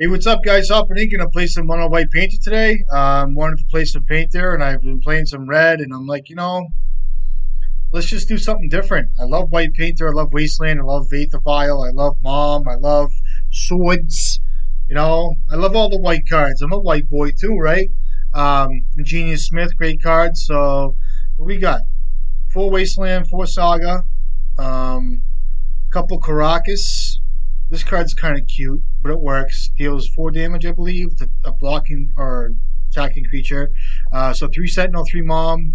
Hey, what's up, guys? Hopping in, gonna play some mono white painter today. Wanted to play some painter, and I've been playing some red, and I'm like, let's just do something different. I love white painter. I love Wasteland. I love Vapor. I love Mom. I love Swords. I love all the white cards. I'm a white boy too, right? Ingenious Smith, great cards. So, what we got? Four Wasteland, four Saga. Um, Couple Caracas. This card's kind of cute, but it works. Deals 4 damage, I believe, to a blocking or attacking creature. So 3 Sentinel, 3 Mom,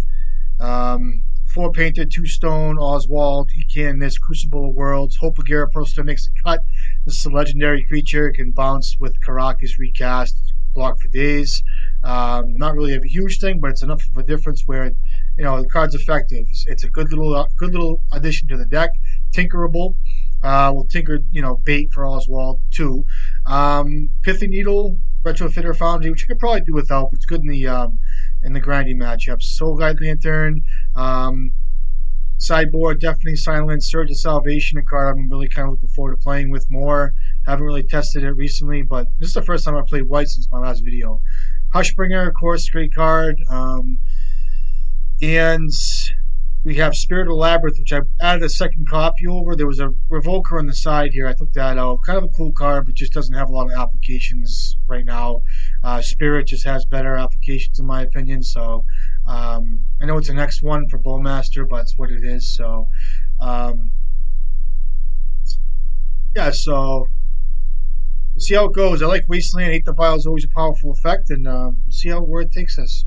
4 Painted, 2 Stone, Oswald, ECanonist, Crucible of Worlds, Hope of Garaprosta makes a cut. This is a legendary creature. It can bounce with Caracas recast, block for days. Not really a huge thing, but it's enough of a difference where the card's effective. It's a good little addition to the deck. Tinkerable. We'll tinker, bait for Oswald too. Pithy Needle, Retrofitter Foundry, which you could probably do without, but it's good in the grinding matchups. Soul Guide Lantern, sideboard, definitely Silent Surge of Salvation, a card I'm really kind of looking forward to playing with more. Haven't really tested it recently, but this is the first time I played white since my last video. Hushbringer, of course, great card. And we have Spirit of Labyrinth, which I added a second copy over. There was a Revoker on the side here. I took that out. Kind of a cool card, but just doesn't have a lot of applications right now. Spirit just has better applications, in my opinion. So I know it's the next one for Bowmaster, but it's what it is. So yeah, so we'll see how it goes. I like Wasteland. Hate the Vile is always a powerful effect, and we'll see where it takes us.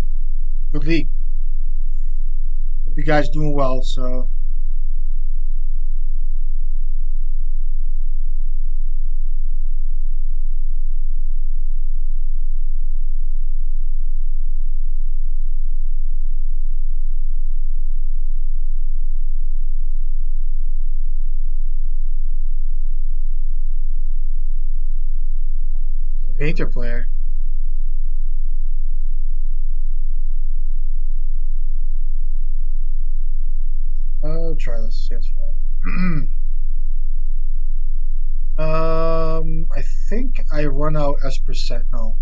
Good league. Hope you guys doing well. So. Painter player. I'll try this. That's fine. I think I run out Esper Sentinel.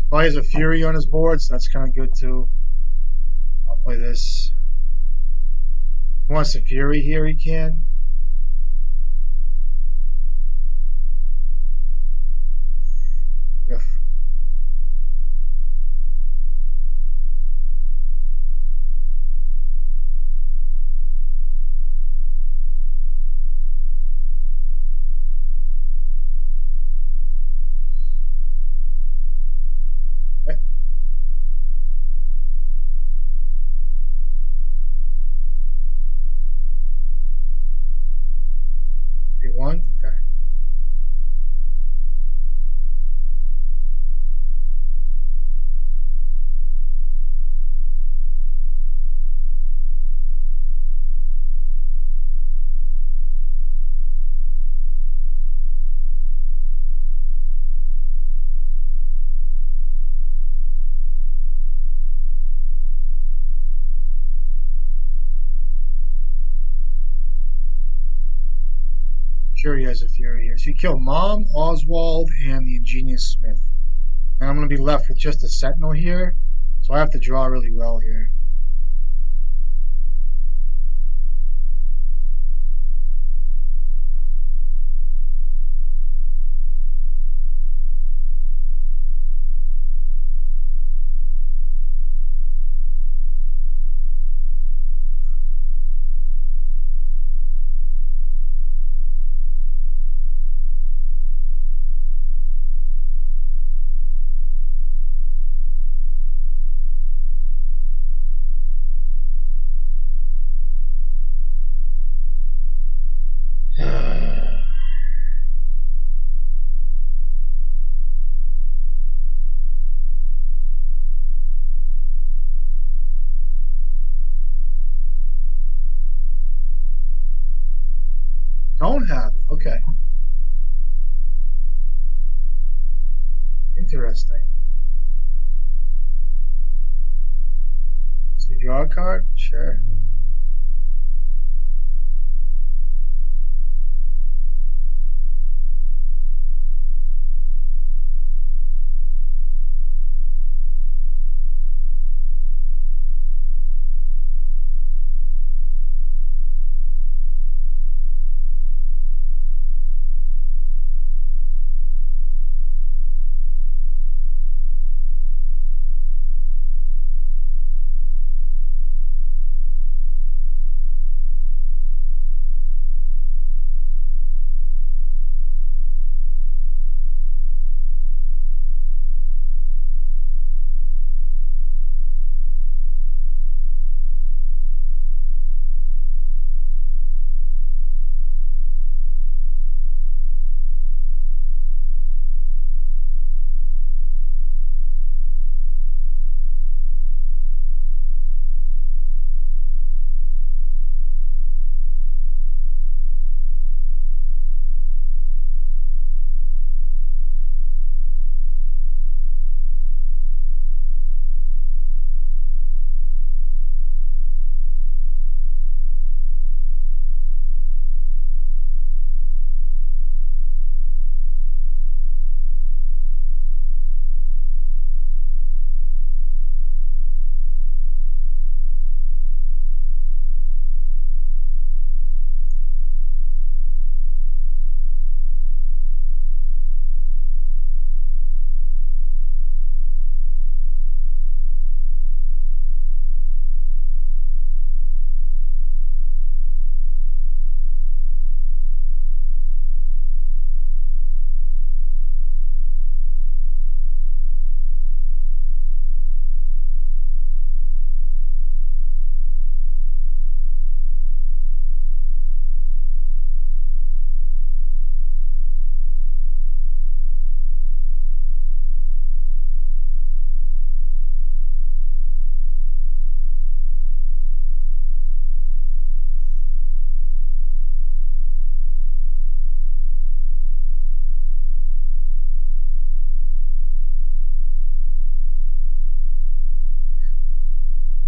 Probably has a Fury on his board, so that's kind of good too. I'll play this. If he wants a Fury here, he can. Whiff. Okay. A1. Okay. Fury has a Fury here. So you kill Mom, Oswald, and the Ingenious Smith. And I'm going to be left with just a Sentinel here. So I have to draw really well here. don't have it. Okay. Interesting. Let's see, draw a card? Sure.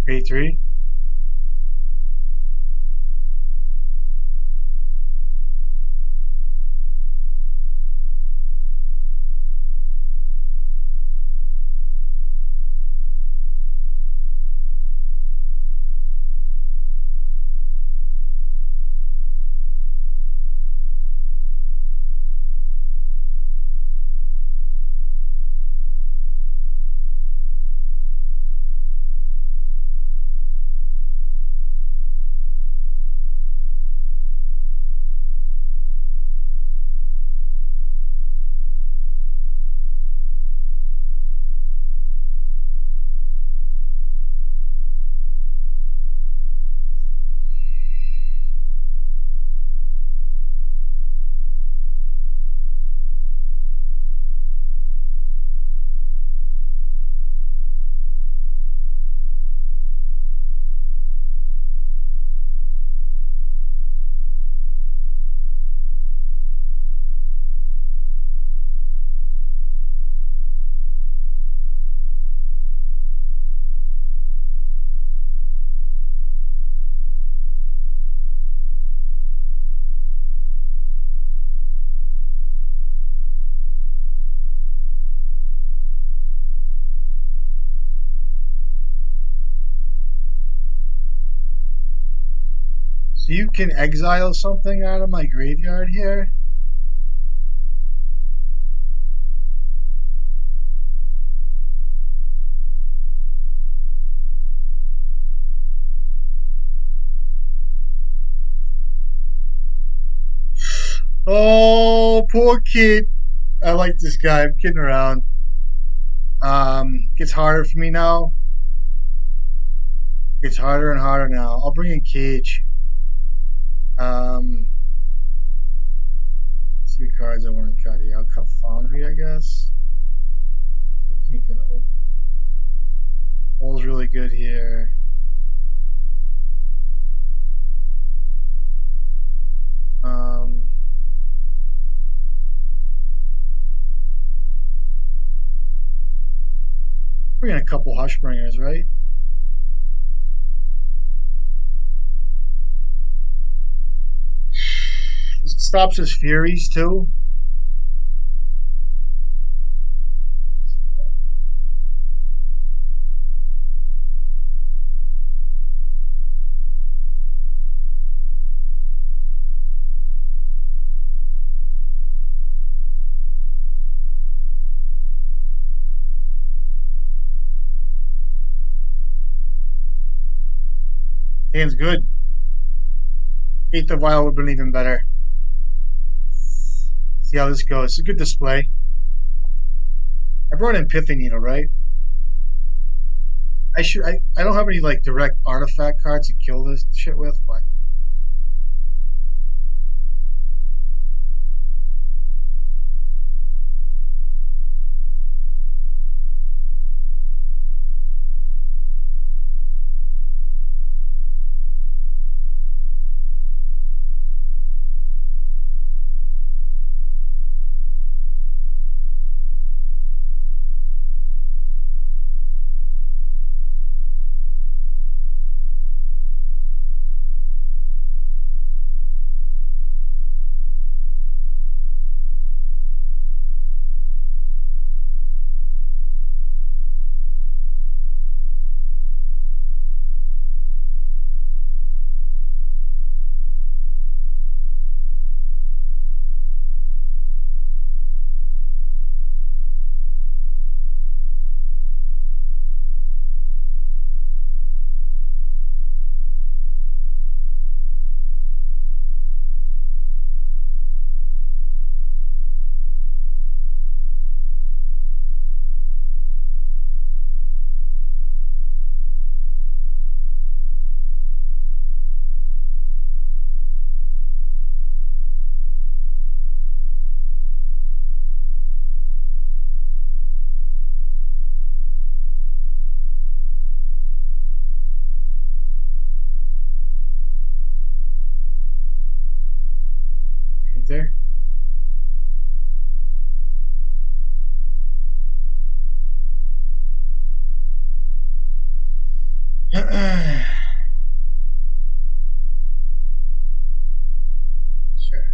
Pay 3. So you can exile something out of my graveyard here? Oh, poor kid. I like this guy. I'm kidding around. Gets harder for me now. Gets harder and harder now. I'll bring in Cage. Um, see what cards I want to cut here. I'll cut Foundry, I guess. I can't cut Hope. Hole's really good here. Um, couple Hushbringers, right? This stops his Furies too. Hand's good. Eighth of Vial would have been even better. See how this goes. It's a good display. I brought in Pithy Needle, right? I don't have any like direct artifact cards to kill this shit with, but right there. Sure.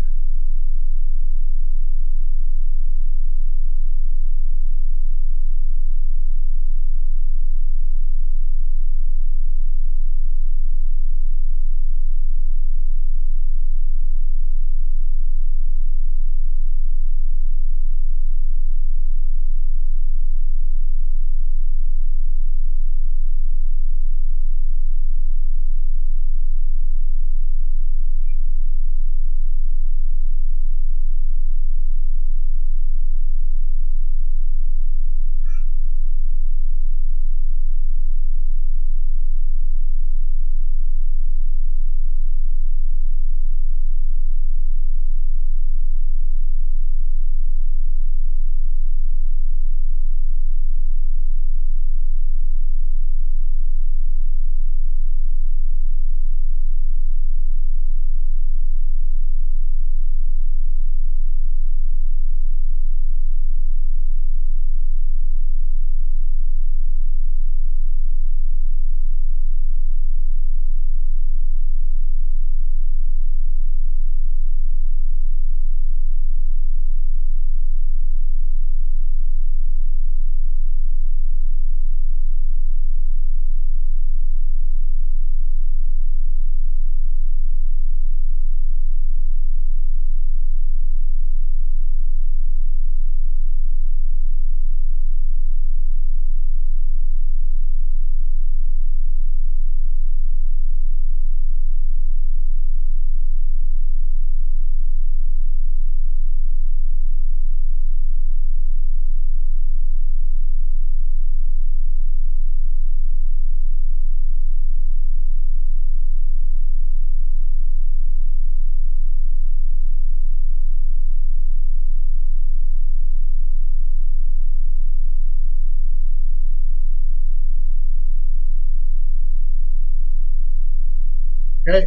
Okay.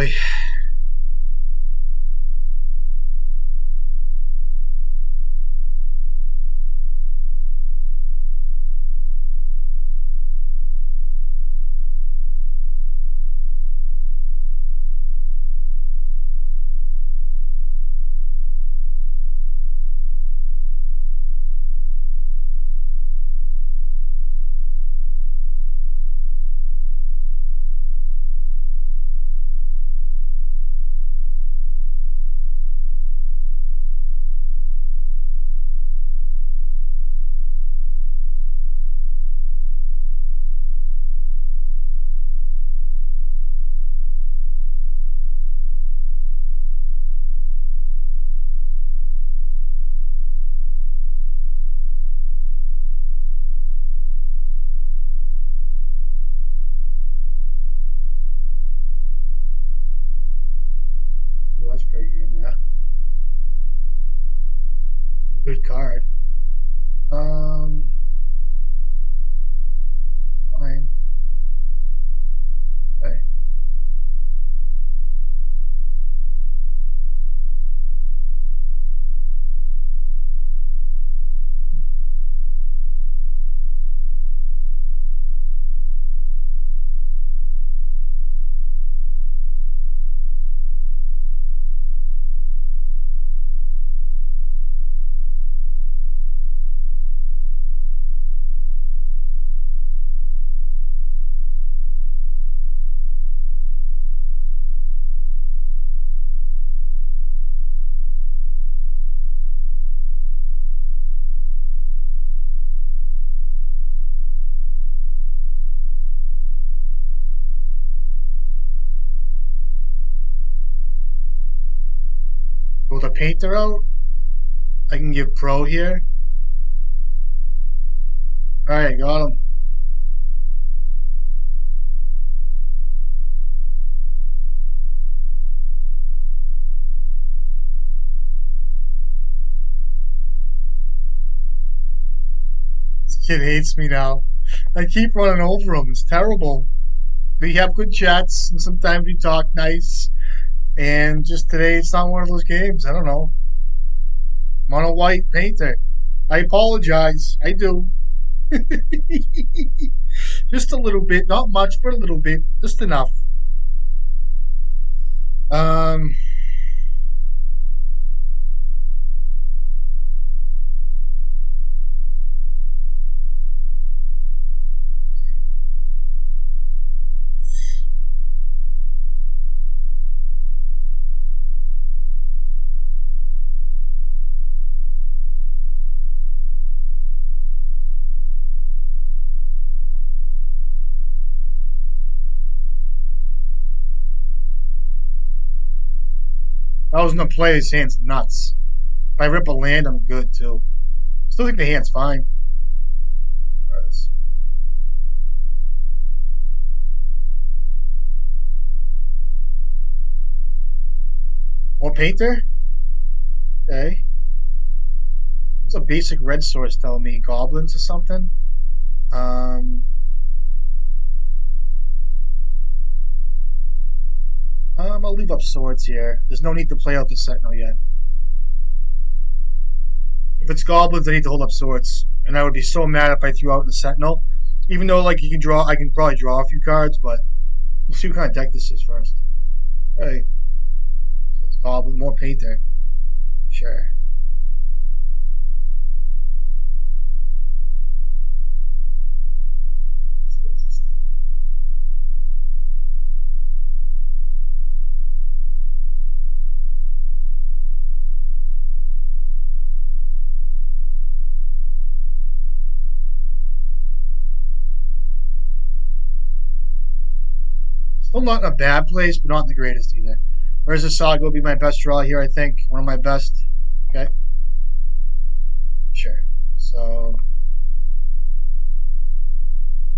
boy. Well, that's pretty good, yeah. Good card. Um, fine. Okay. So with a painter out, I can give pro here. All right, got him. This kid hates me now. I keep running over him. It's terrible. We have good chats, and sometimes we talk nice. And just today, it's not one of those games. I don't know. Mono white painter. I apologize. I do. Just a little bit, not much, but a little bit, just enough. Um, I was gonna play his hand's nuts. If I rip a land, I'm good too. Still think the hand's fine. Try this. More painter? Okay. What's a basic red source telling me? Goblins or something? Um, I'll leave up swords here. There's no need to play out the Sentinel yet. If it's goblins, I need to hold up swords, and I would be so mad if I threw out the Sentinel. Even though, like, you can draw, I can probably draw a few cards, but we'll see what kind of deck this is first. Okay, so it's goblin, more painter. Sure. So what's this thing? Still not in a bad place, but not in the greatest either. Where's the Saga will be my best draw here, I think. One of my best. Okay. Sure. So,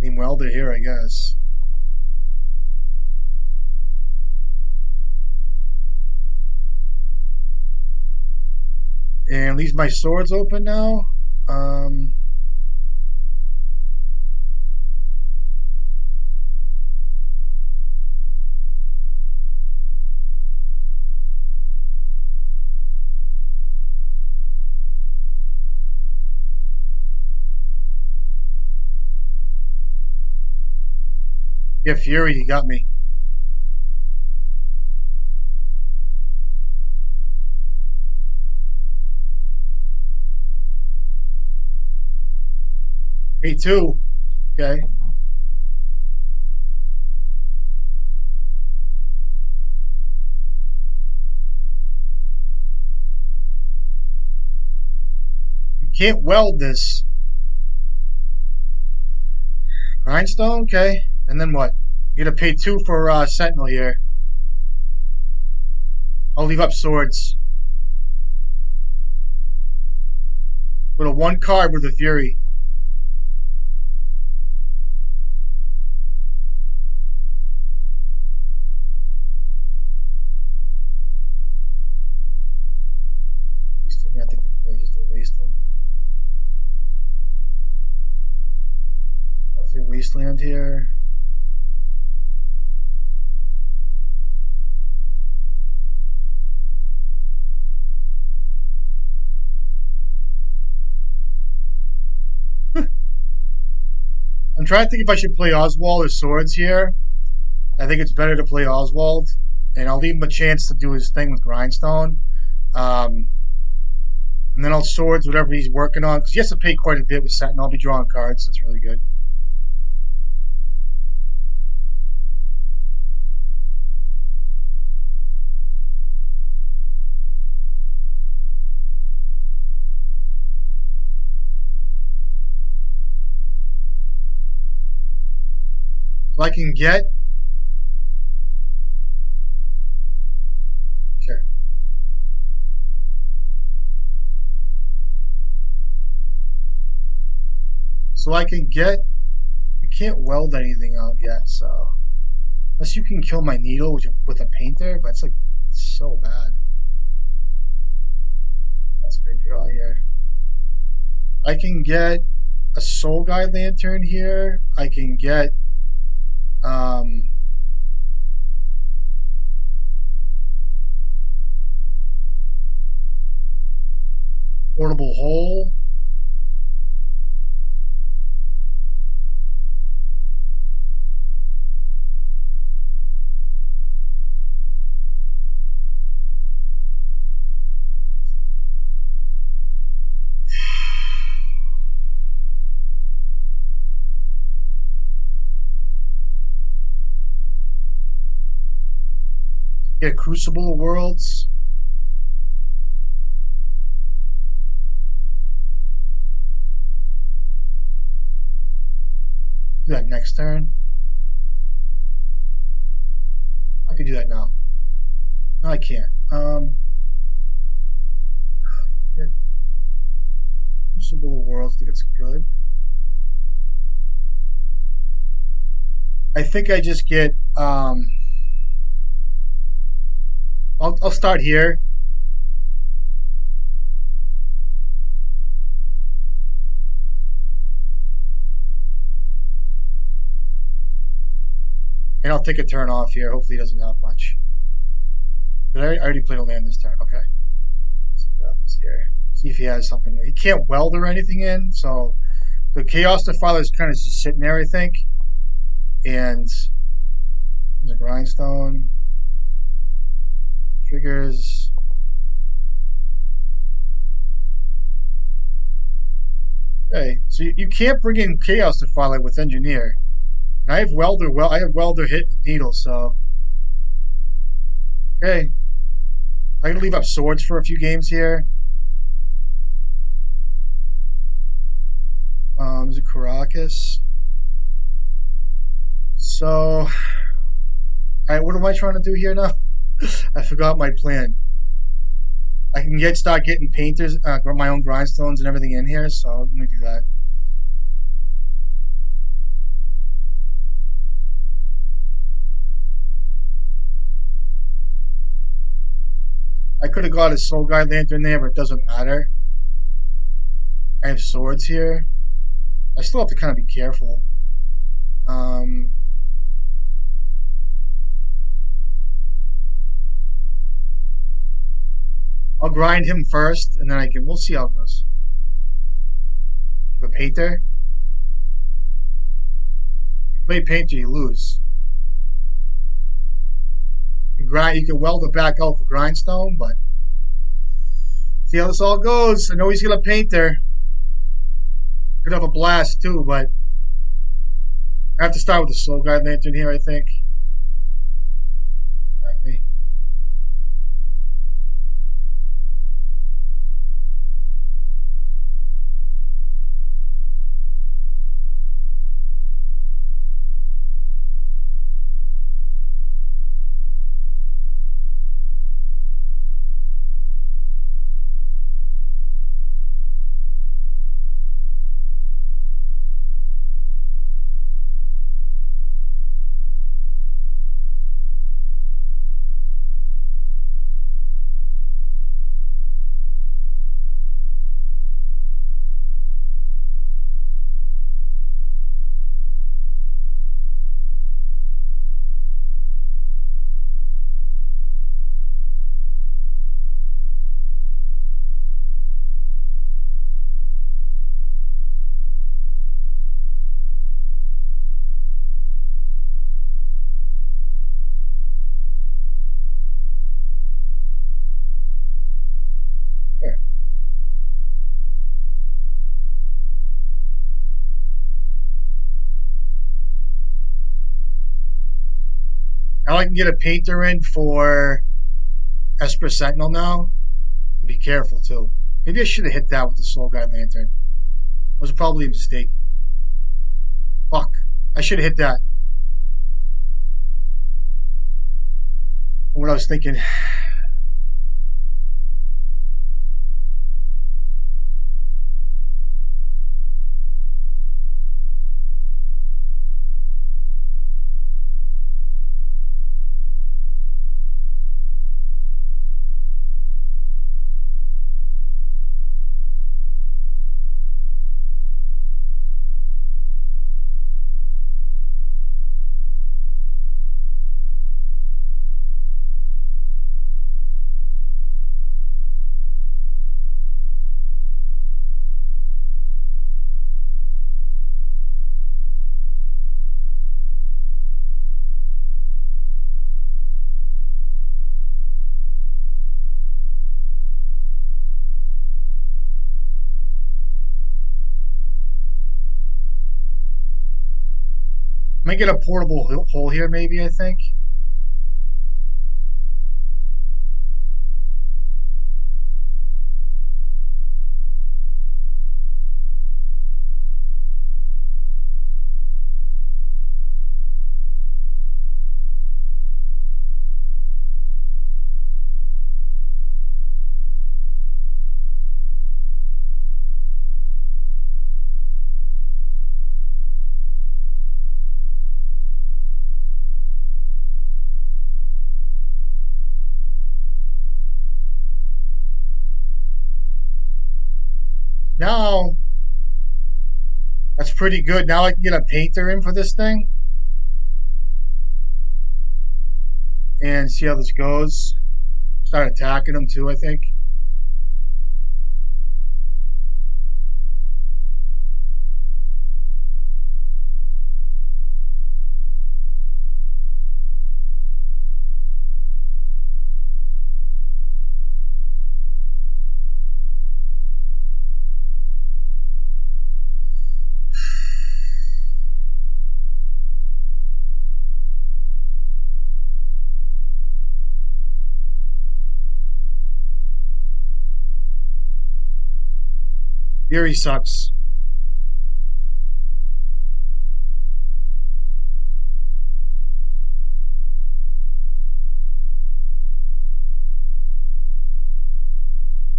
Team Welder here, I guess. And leaves my swords open now. Um, Yeah, Fury, you got me. Me too. Okay. You can't weld this. Grindstone? Okay. And then what? You gotta pay 2 for Sentinel here. I'll leave up swords. With a 1 card with a Fury. I think the players just don't waste them. Definitely Wasteland here. I'm trying to think if I should play Oswald or Swords here. I think it's better to play Oswald, and I'll leave him a chance to do his thing with Grindstone. Um, and then I'll Swords whatever he's working on, because he has to pay quite a bit with Sentinel. I'll be drawing cards. That's really good. So I can get... Sure. So I can get... You can't weld anything out yet, so... Unless you can kill my needle with a painter, but it's like so bad. That's a great draw here. I can get a Soul Guide Lantern here. I can get um, Portable Hole. Get Crucible of Worlds. Do that next turn. I can do that now. No, I can't. Get Crucible of Worlds. I think it's good. I think I just get. I'll start here. And I'll take a turn off here. Hopefully he doesn't have much. But I already played a land this turn. Okay. Let's see what happens here. See if he has something. He can't weld or anything in, so the Chaos Defiler is kind of just sitting there, I think. And there's a Grindstone. Triggers. Okay, so you can't bring in Chaos Defiler with Engineer. And I have Welder. Well, I have Welder hit with Needle, so okay. I can leave up Swords for a few games here. Is it Caracas? So, all right, what am I trying to do here now? I forgot my plan. I can start getting painters, my own grindstones and everything in here, so let me do that. I could have got a Soul Guide Lantern there, but it doesn't matter. I have Swords here. I still have to kind of be careful. I'll grind him first, and then we'll see how it goes. You have a painter? If you play painter, you lose. grind. You can weld it back out for grindstone, but see how this all goes. I know he's gonna paint there. Could have a blast too, but I have to start with the Soul Guide Lantern here, I think. Exactly. Sure. Now I can get a painter in for Esper Sentinel now. Be careful too. Maybe I should have hit that with the Soul Guide Lantern. It was probably a mistake. Fuck. I should have hit that. What I was thinking. I might get a portable hole here, maybe, I think. Now, that's pretty good. Now I can get a painter in for this thing and see how this goes. Start attacking them too, I think. Fury sucks.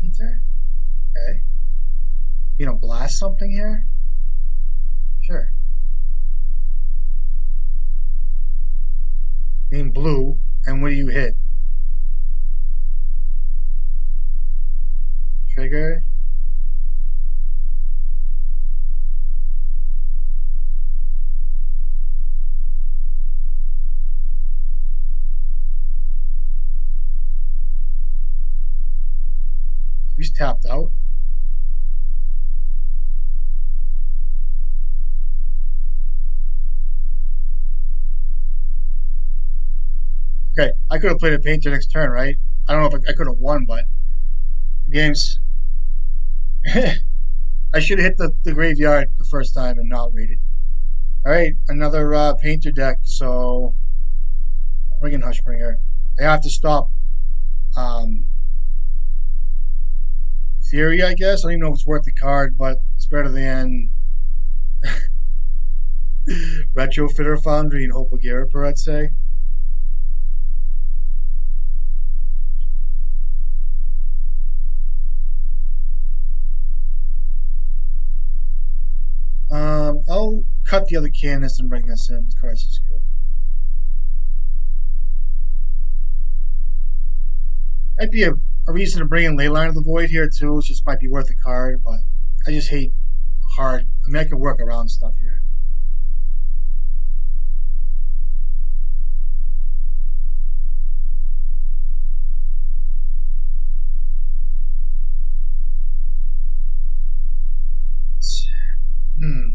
Painter? Okay. Blast something here? Sure. Mean blue, and what do you hit? Trigger? He's tapped out. Okay, I could have played a painter next turn, right? I don't know if I could have won, but games. I should have hit the graveyard the first time and not waited. All right, another painter deck. So I'll bring in Hushbringer. I have to stop Theory, I guess. I don't even know if it's worth the card, but it's better than Retrofitter Foundry and Hope Garipper, I'd say. I'll cut the other canvas and bring this in. This card's just good. Might be a reason to bring in Leyline of the Void here too. It just might be worth the card, but I just hate hard. I mean, I can work around stuff here. Hmm.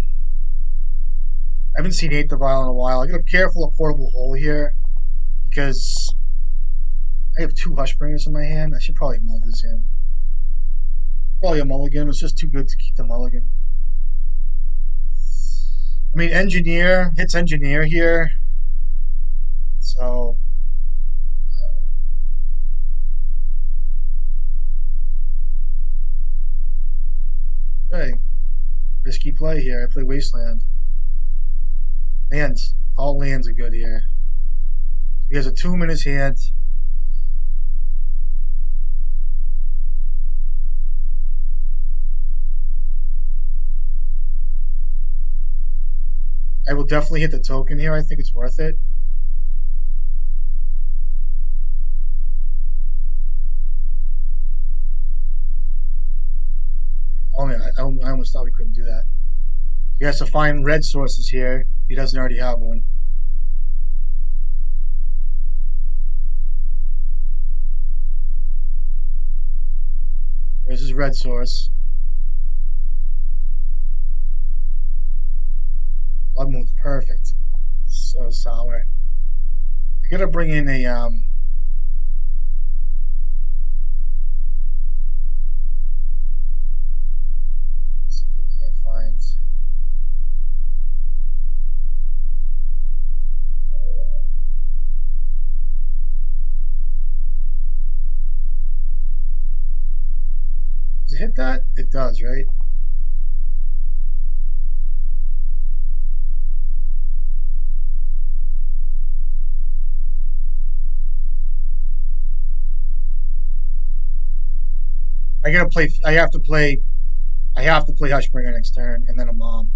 I haven't seen Eighth of Isle in a while. I gotta be careful of Portable Hole here because I have two Hushbringers in my hand. I should probably mull this in. Probably a mulligan. It's just too good to keep the mulligan. I mean, Engineer hits Engineer here. So, hey, risky play here. I play Wasteland. Lands. All lands are good here. He has a tomb in his hand. I will definitely hit the token here. I think it's worth it. Only I almost thought we couldn't do that. He has to find red sources here. He doesn't already have one. There's his red source. Blood Moon's perfect. So sour. I gotta bring in a see if I can't find. Does it hit that? It does, right? I gotta play. I have to play. I have to play Hushbringer next turn, and then a mom.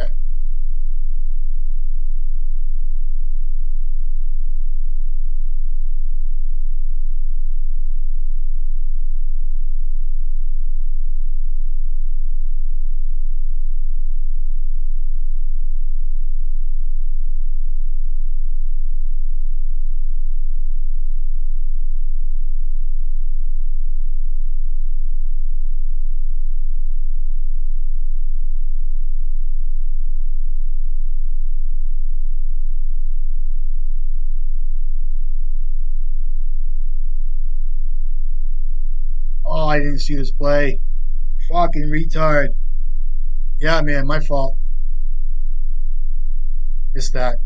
Okay. Oh, I didn't see this play. Fucking retard. Yeah, man, my fault. Missed that.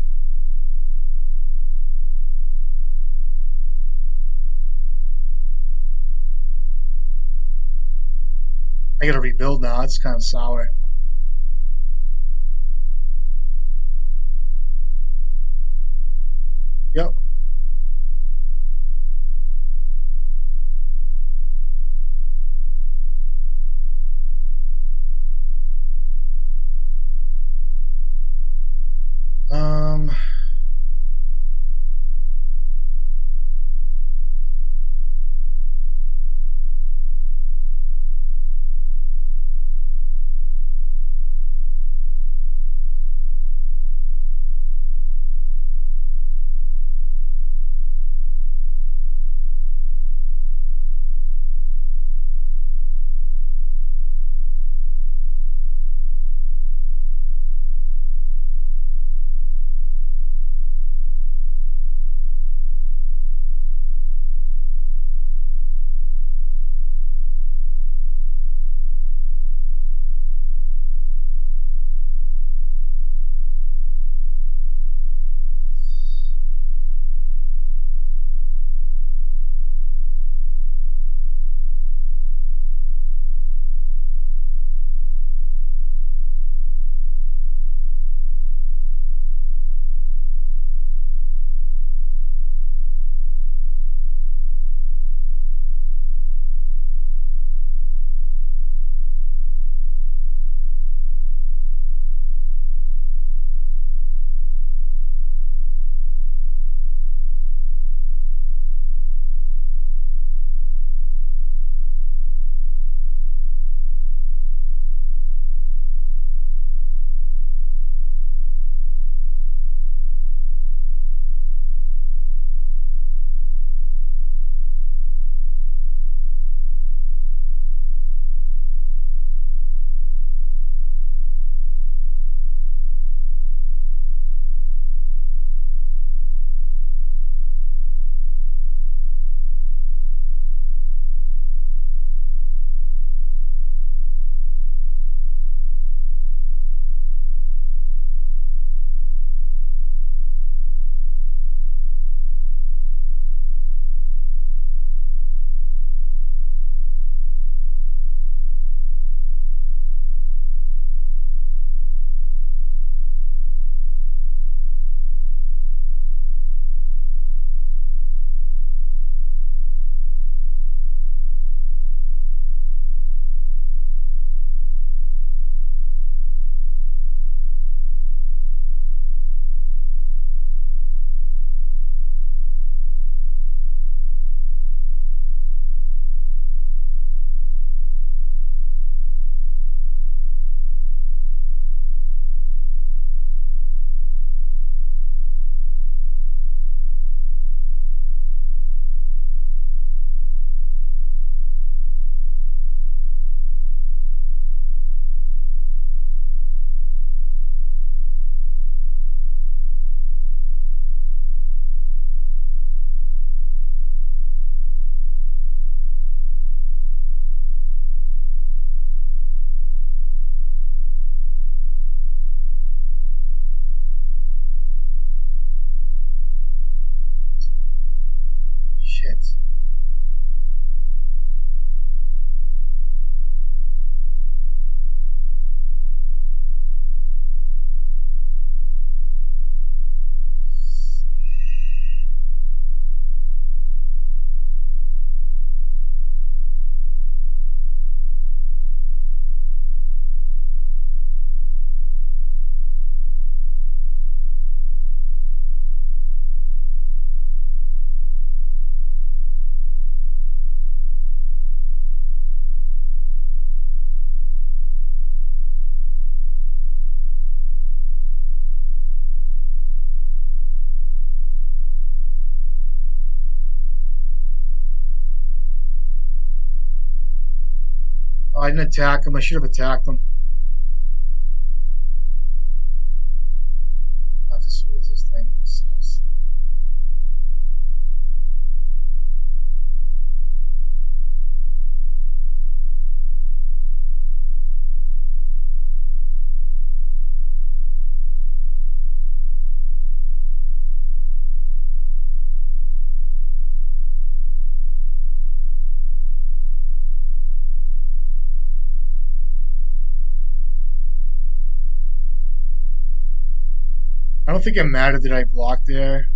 I gotta rebuild now. It's kind of sour. didn't attack him. I should have attacked him. I have to switch this thing. It sucks. I don't think it mattered that I blocked there.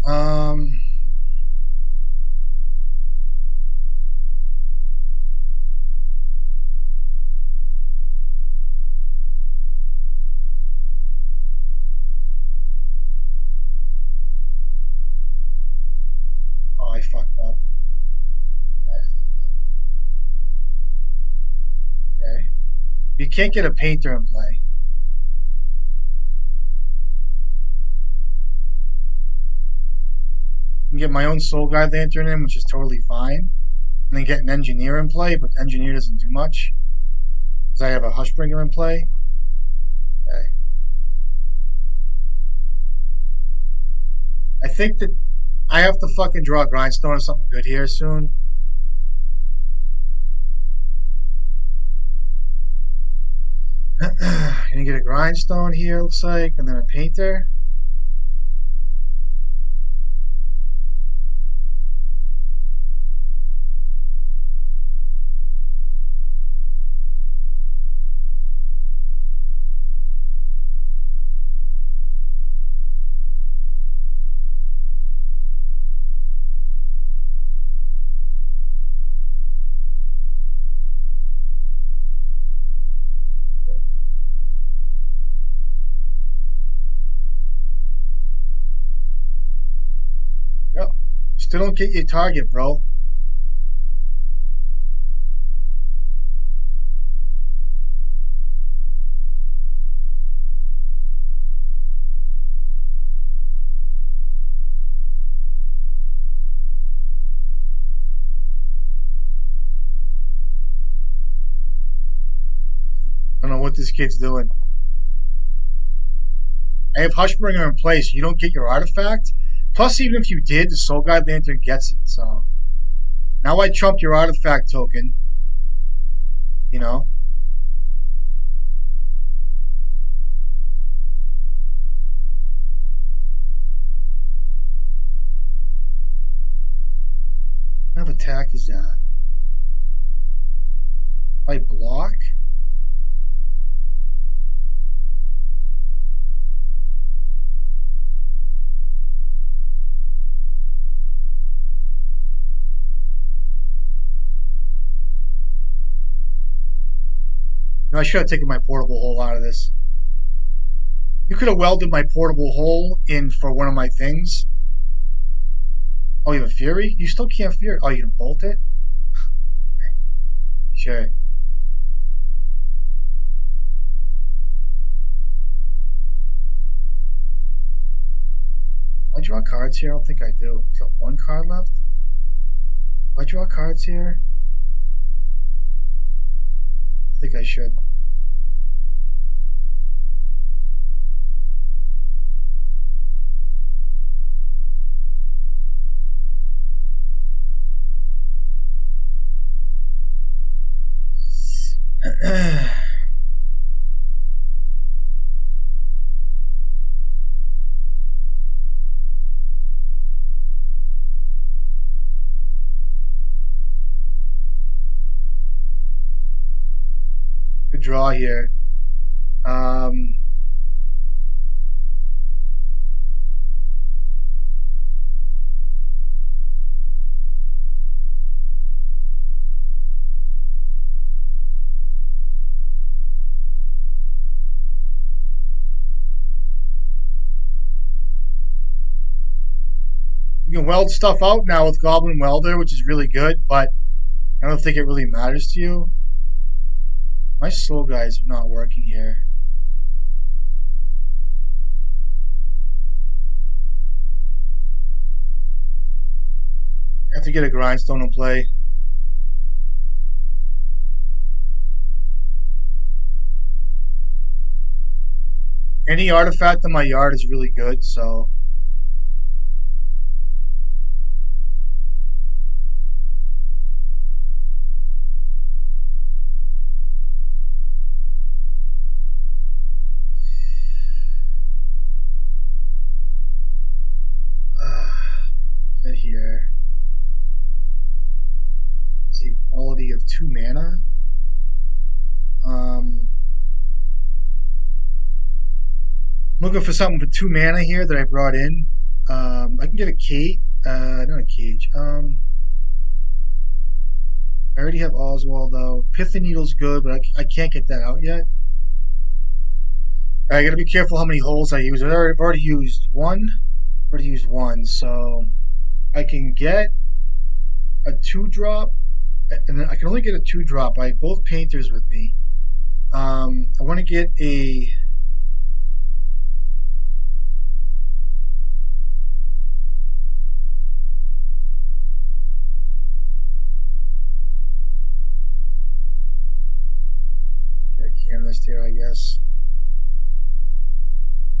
Um, oh, I fucked up. Yeah, I fucked up. Okay. You can't get a painter in play. I can get my own Soul Guide Lantern in, which is totally fine. And then get an Engineer in play, but Engineer doesn't do much. Because I have a Hushbringer in play. Okay. I think that I have to fucking draw a Grindstone or something good here soon. Gonna get a Grindstone here, looks like, and then a Painter. Yep. Still don't get your target, bro. I don't know what this kid's doing. I have Hushbringer in place. You don't get your artifact. Plus, even if you did, the Soul Guide Lantern gets it. So now I trump your artifact token. You know. What kind of attack is that? I block? No, I should have taken my portable hole out of this. You could have welded my portable hole in for one of my things. Oh, you have a Fury? You still can't Fury. Oh, you gonna bolt it? Sure. Do I draw cards here? I don't think I do. Is that one card left? Do I draw cards here? I think I should. Good draw here. Um, can weld stuff out now with Goblin Welder, which is really good, but I don't think it really matters to you. My slow guy's not working here. I have to get a grindstone and play. Any artifact in my yard is really good, so. Get here. Is the equality of 2 mana? I'm looking for something for 2 mana here that I brought in. I can get a cage. Not a cage. I already have Oswald though. Pithing Needle's good, but I can't get that out yet. I gotta be careful how many holes I use. I've already used one. So I can get a 2-drop, and then I can only get a 2-drop. I have both painters with me. I want to get a. Get a canonist here, I guess.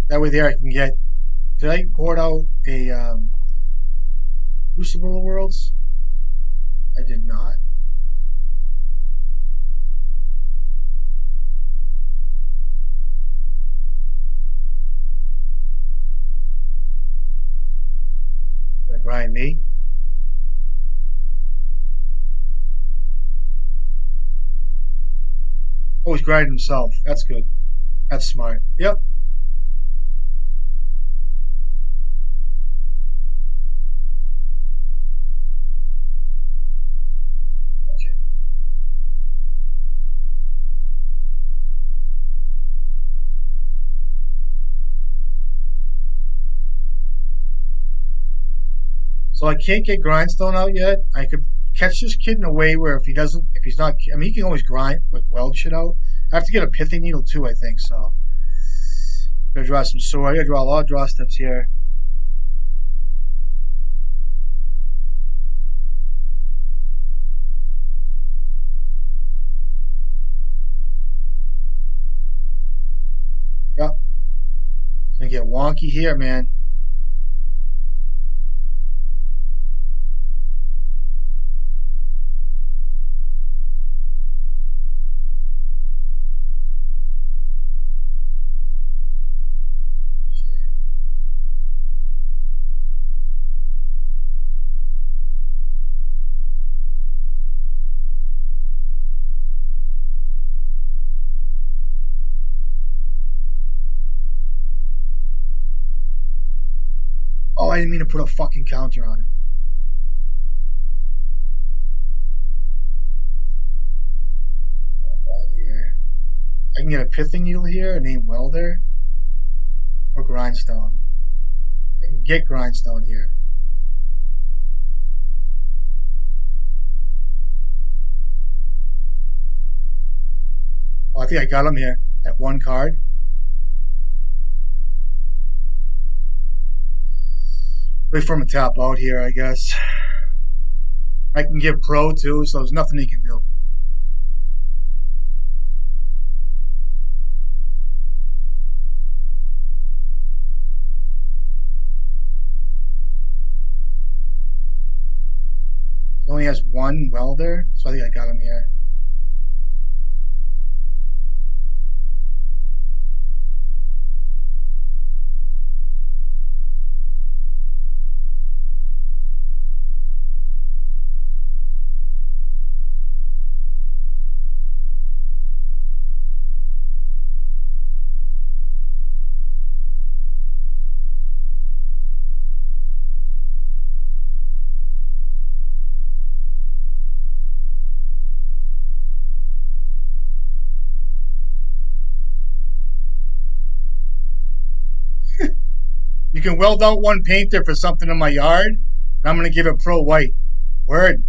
That way, there I can get. Did I board out a Crucible of Worlds? I did not. Gonna grind me. Oh, he's grinding himself. That's good. That's smart. Yep. Okay. So I can't get grindstone out yet. I could catch this kid in a way where if he's not, I mean, he can always grind, like weld shit out. I have to get a pithing needle too, I think. So gotta draw some sword. I gotta draw a lot of draw steps here. Yep. It's gonna get wonky here, man. Oh, I didn't mean to put a fucking counter on it. Not bad here. I can get a pithing needle here, name welder, or grindstone. I can get grindstone here. Oh, I think I got him here at 1 card. Wait for him to tap out here, I guess. I can give pro too, so there's nothing he can do. He only has 1 welder, so I think I got him here. You can weld out 1 painter for something in my yard, And I'm gonna give it pro white. Word.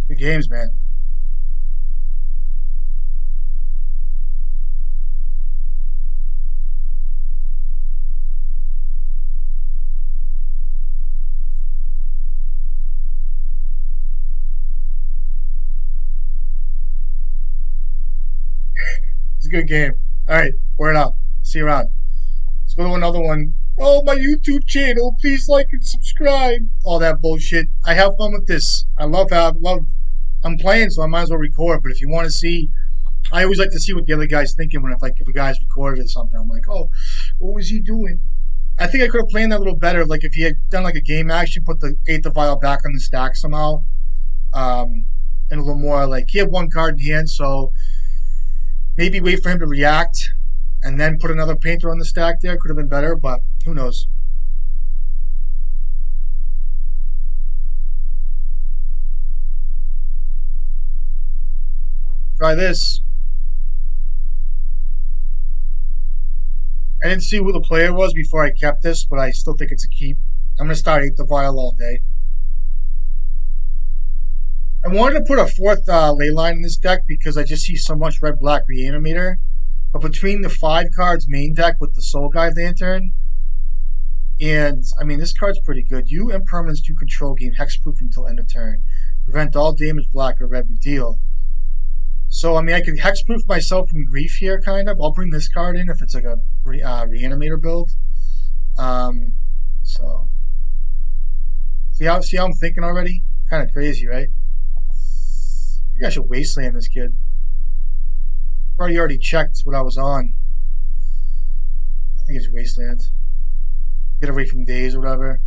Good games, man. It's a good game. All right, word up. See you around. Let's go to another one. Oh, my YouTube channel. Please like and subscribe. All that bullshit. I have fun with this. I love how I'm playing, so I might as well record. But if you want to see, I always like to see what the other guy's thinking when if a guy's recorded or something. I'm like, oh, what was he doing? I think I could have planned that a little better. Like if he had done like a game action, put the eighth of vial back on the stack somehow, and a little more like he had one card in hand, so maybe wait for him to react and then put another painter on the stack there. Could have been better, but who knows? Try this. I didn't see who the player was before I kept this, but I still think it's a keep. I'm going to start 8th of vial all day. I wanted to put a fourth ley line in this deck because I just see so much red-black Reanimator. But between the 5 cards main deck with the Soul Guide Lantern, and, I mean, this card's pretty good. You impermanence to control gain hexproof until end of turn. Prevent all damage black or red with deal. So, I mean, I can hexproof myself from grief here, kind of. I'll bring this card in if it's like a Reanimator build. So, see how I'm thinking already? Kind of crazy, right? I think I should wasteland this kid. Probably already checked what I was on. I think it's wasteland. Get away from days or whatever.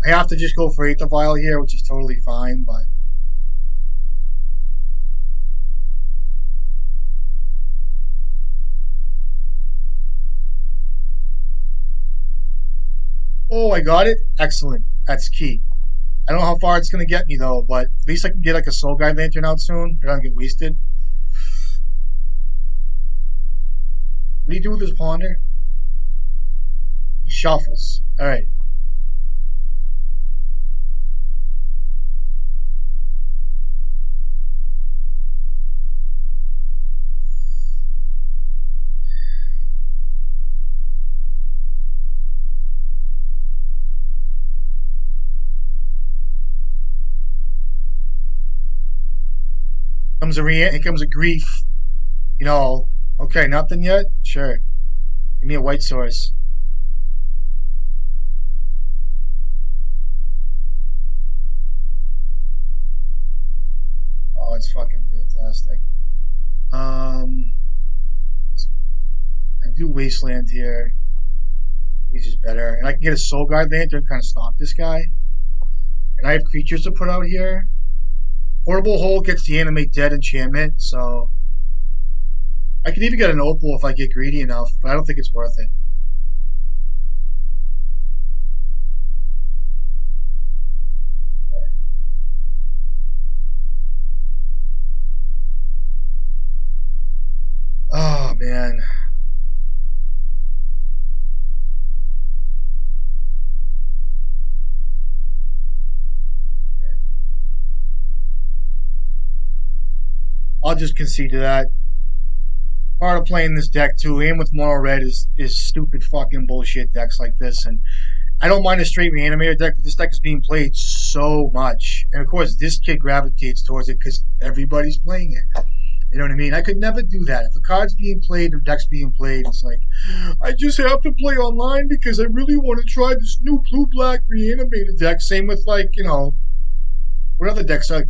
I have to just go for 8th of vial here, which is totally fine, but oh, I got it. Excellent. That's key. I don't know how far it's gonna get me though, but at least I can get like a Soul Guide Lantern out soon. I don't get wasted. What do you do with this ponder? He shuffles. All right. Here comes a grief. You know. Okay, nothing yet. Sure. Give me a white source. Oh, it's fucking fantastic. I do wasteland here. He's just better, and I can get a Soul Guide Lantern to kind of stop this guy. And I have creatures to put out here. Portable Hole gets the Animate Dead enchantment, so I could even get an Opal if I get greedy enough, but I don't think it's worth it. Oh man. I'll just concede to that. Part of playing this deck too, and with mono red is stupid fucking bullshit decks like this. And I don't mind a straight Reanimator deck, but this deck is being played so much. And of course, this kid gravitates towards it because everybody's playing it. You know what I mean? I could never do that. If a card's being played and deck's being played, it's like, I just have to play online because I really want to try this new blue-black Reanimator deck. Same with, like, you know, what other decks are.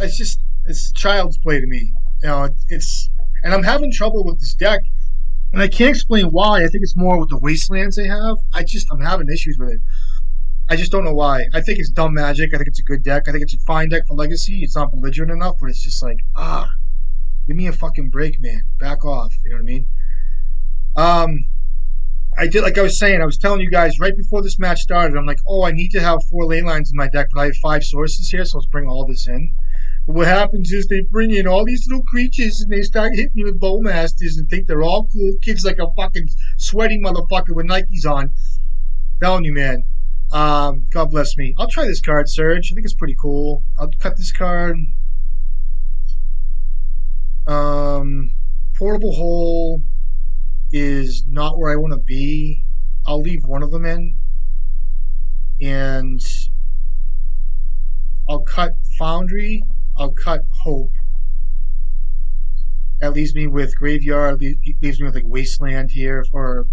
It's just, it's child's play to me. You know, and I'm having trouble with this deck, and I can't explain why. I think it's more with the wastelands they have. I'm having issues with it. I just don't know why. I think it's dumb magic. I think it's a good deck. I think it's a fine deck for Legacy. It's not belligerent enough, but it's just like, give me a fucking break, man. Back off. You know what I mean? I did, like I was saying, I was telling you guys right before this match started, I'm like, oh, I need to have 4 ley lines in my deck, but I have 5 sources here, so let's bring all this in. But what happens is they bring in all these little creatures and they start hitting me with bowmasters and think they're all cool kids like a fucking sweaty motherfucker with Nikes on. Telling you, man. God bless me. I'll try this card, Surge. I think it's pretty cool. I'll cut this card. Um, Portable Hole is not where I want to be. I'll leave one of them in, and I'll cut Foundry. I'll cut Hope. That leaves me with Graveyard. Leaves me with like Wasteland here, or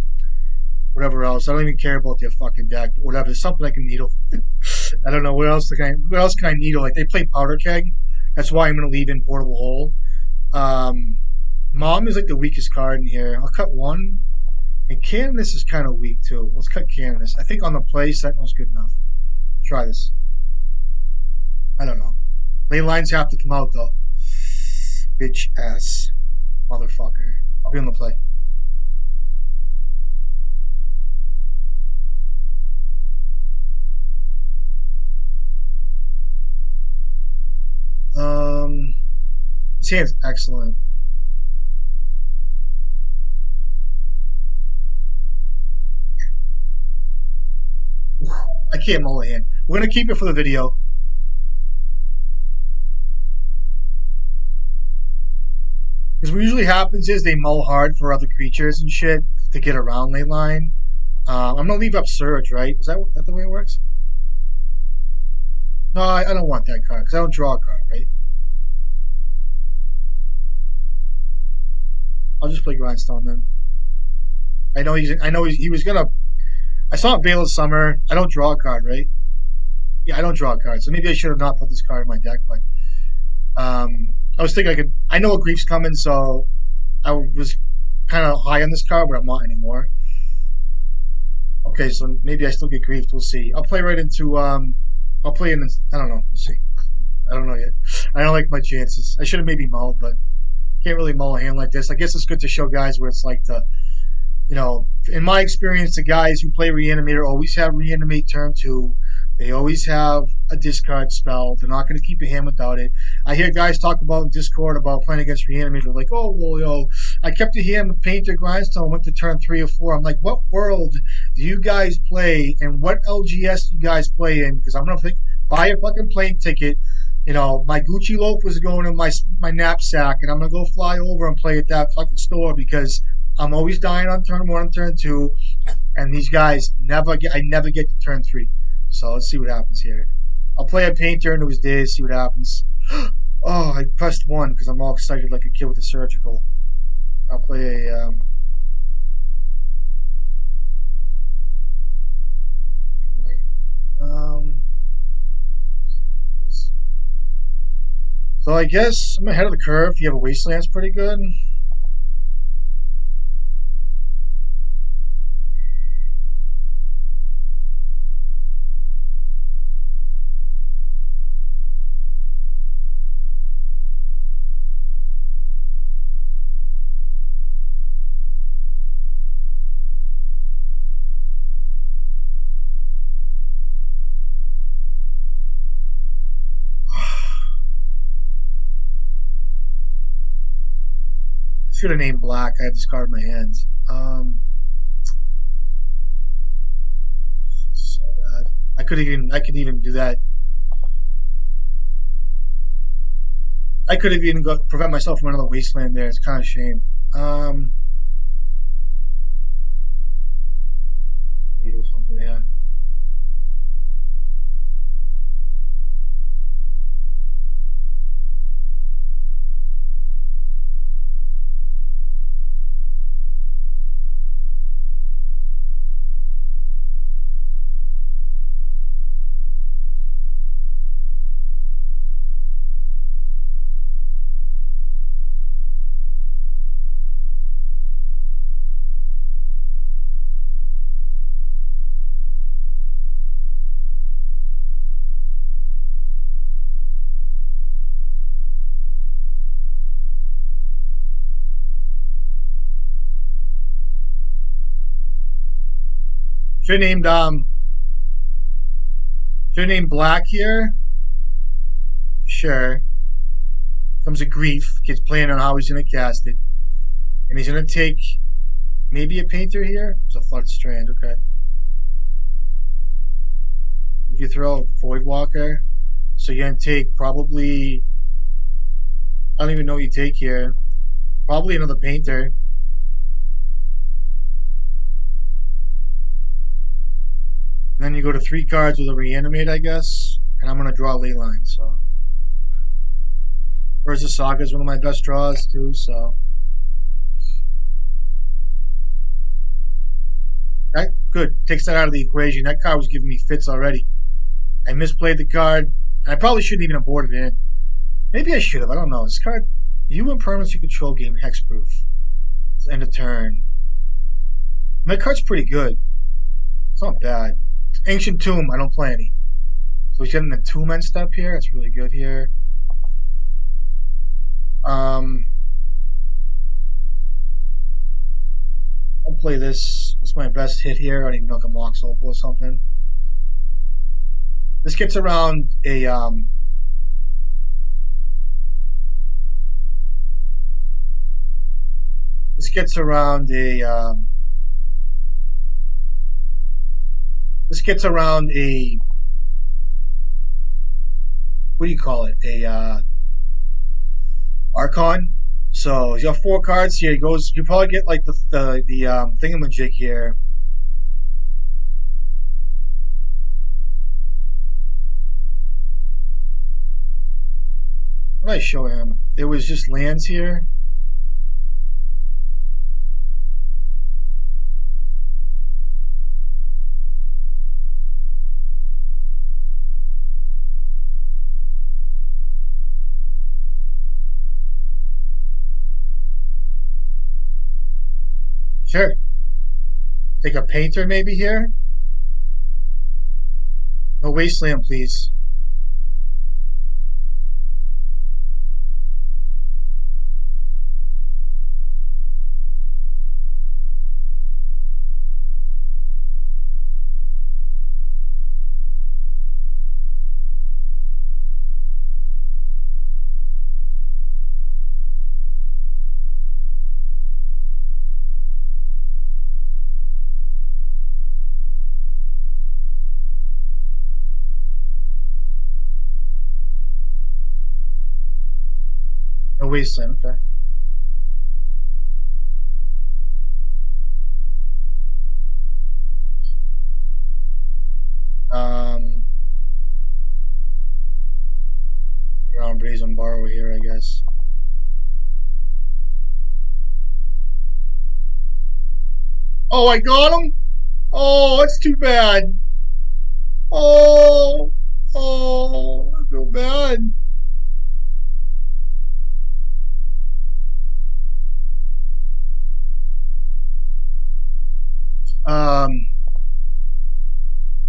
whatever else. I don't even care about their fucking deck, but whatever. There's something I can needle. I don't know what else. What else can I needle? Like they play Powder Keg. That's why I'm gonna leave in Portable Hole. Mom is like the weakest card in here. I'll cut one. And Canonist is kind of weak too. Let's cut Canonist. I think on the play, Sentinel's good enough. Try this. I don't know. Ley lines have to come out though. Bitch ass. Motherfucker. I'll be on the play. This hand's excellent. I can't mull a hand. We're gonna keep it for the video. Because what usually happens is they mull hard for other creatures and shit to get around ley line. I'm gonna leave up Surge, right? Is that the way it works? No, I don't want that card because I don't draw a card, right? I'll just play Grindstone then. He was gonna. I saw Veil of Summer. I don't draw a card, right? Yeah, I don't draw a card, so maybe I should have not put this card in my deck. But I was thinking I could. I know a Grief's coming, so I was kind of high on this card, but I'm not anymore. Okay, so maybe I still get Griefed. We'll see. I'll play right into. I'll play in. I don't know. We'll see. I don't know yet. I don't like my chances. I should have maybe mulled, but can't really mull a hand like this. I guess it's good to show guys what it's like to, in my experience, the guys who play Reanimator always have Reanimate turn 2. They always have a discard spell. They're not going to keep a hand without it. I hear guys talk about in Discord about playing against Reanimator, like, oh, well, I kept a hand with Painter Grindstone, went to turn 3 or 4. I'm like, what world do you guys play, and what LGS do you guys play in? Because I'm going to buy a fucking plane ticket. My Gucci loaf was going in my knapsack, and I'm going to go fly over and play at that fucking store because I'm always dying on turn 1 and turn 2, and these guys I never get to turn 3. So let's see what happens here. I'll play a Painter into his days, see what happens. Oh, I pressed 1 because I'm all excited like a kid with a surgical. I'll play a. So I guess I'm ahead of the curve. If you have a Wasteland, it's pretty good. Should have named Black. I have this card in my hands. So bad. I could even do that. I could have even prevent myself from another Wasteland there. It's kind of a shame. Needle something, yeah. Should have named Black here. Sure. Comes a grief. Kid's planning on how he's gonna cast it. And he's gonna take maybe a painter here. Comes a flood strand, okay. Would you throw a Voidwalker? So you're gonna take probably, I don't even know what you take here. Probably another painter. And then you go to 3 cards with a Reanimate, I guess. And I'm gonna draw a Leyline, so. Urza Saga is one of my best draws too, so. That good. Takes that out of the equation. That card was giving me fits already. I misplayed the card. And I probably shouldn't even have boarded it in. Maybe I should have. I don't know. This card, you and permanents you control game hexproof. It's end of turn. My card's pretty good. It's not bad. It's Ancient Tomb. I don't play any. So he's getting the two-man step here. That's really good here. I'll play this. What's my best hit here? I don't even know if I'm Mox Opal or something. This gets around a this gets around a this gets around a what do you call it? A Archon. So he's got 4 cards here. He goes. You probably get like the thingamajig here. What did I show him? There was just lands here. Sure. Take a painter maybe here. No wasteland, please. No wasteland, okay. Around Brazen Borrow here, I guess. Oh, I got him? Oh, that's too bad. Oh, I feel bad.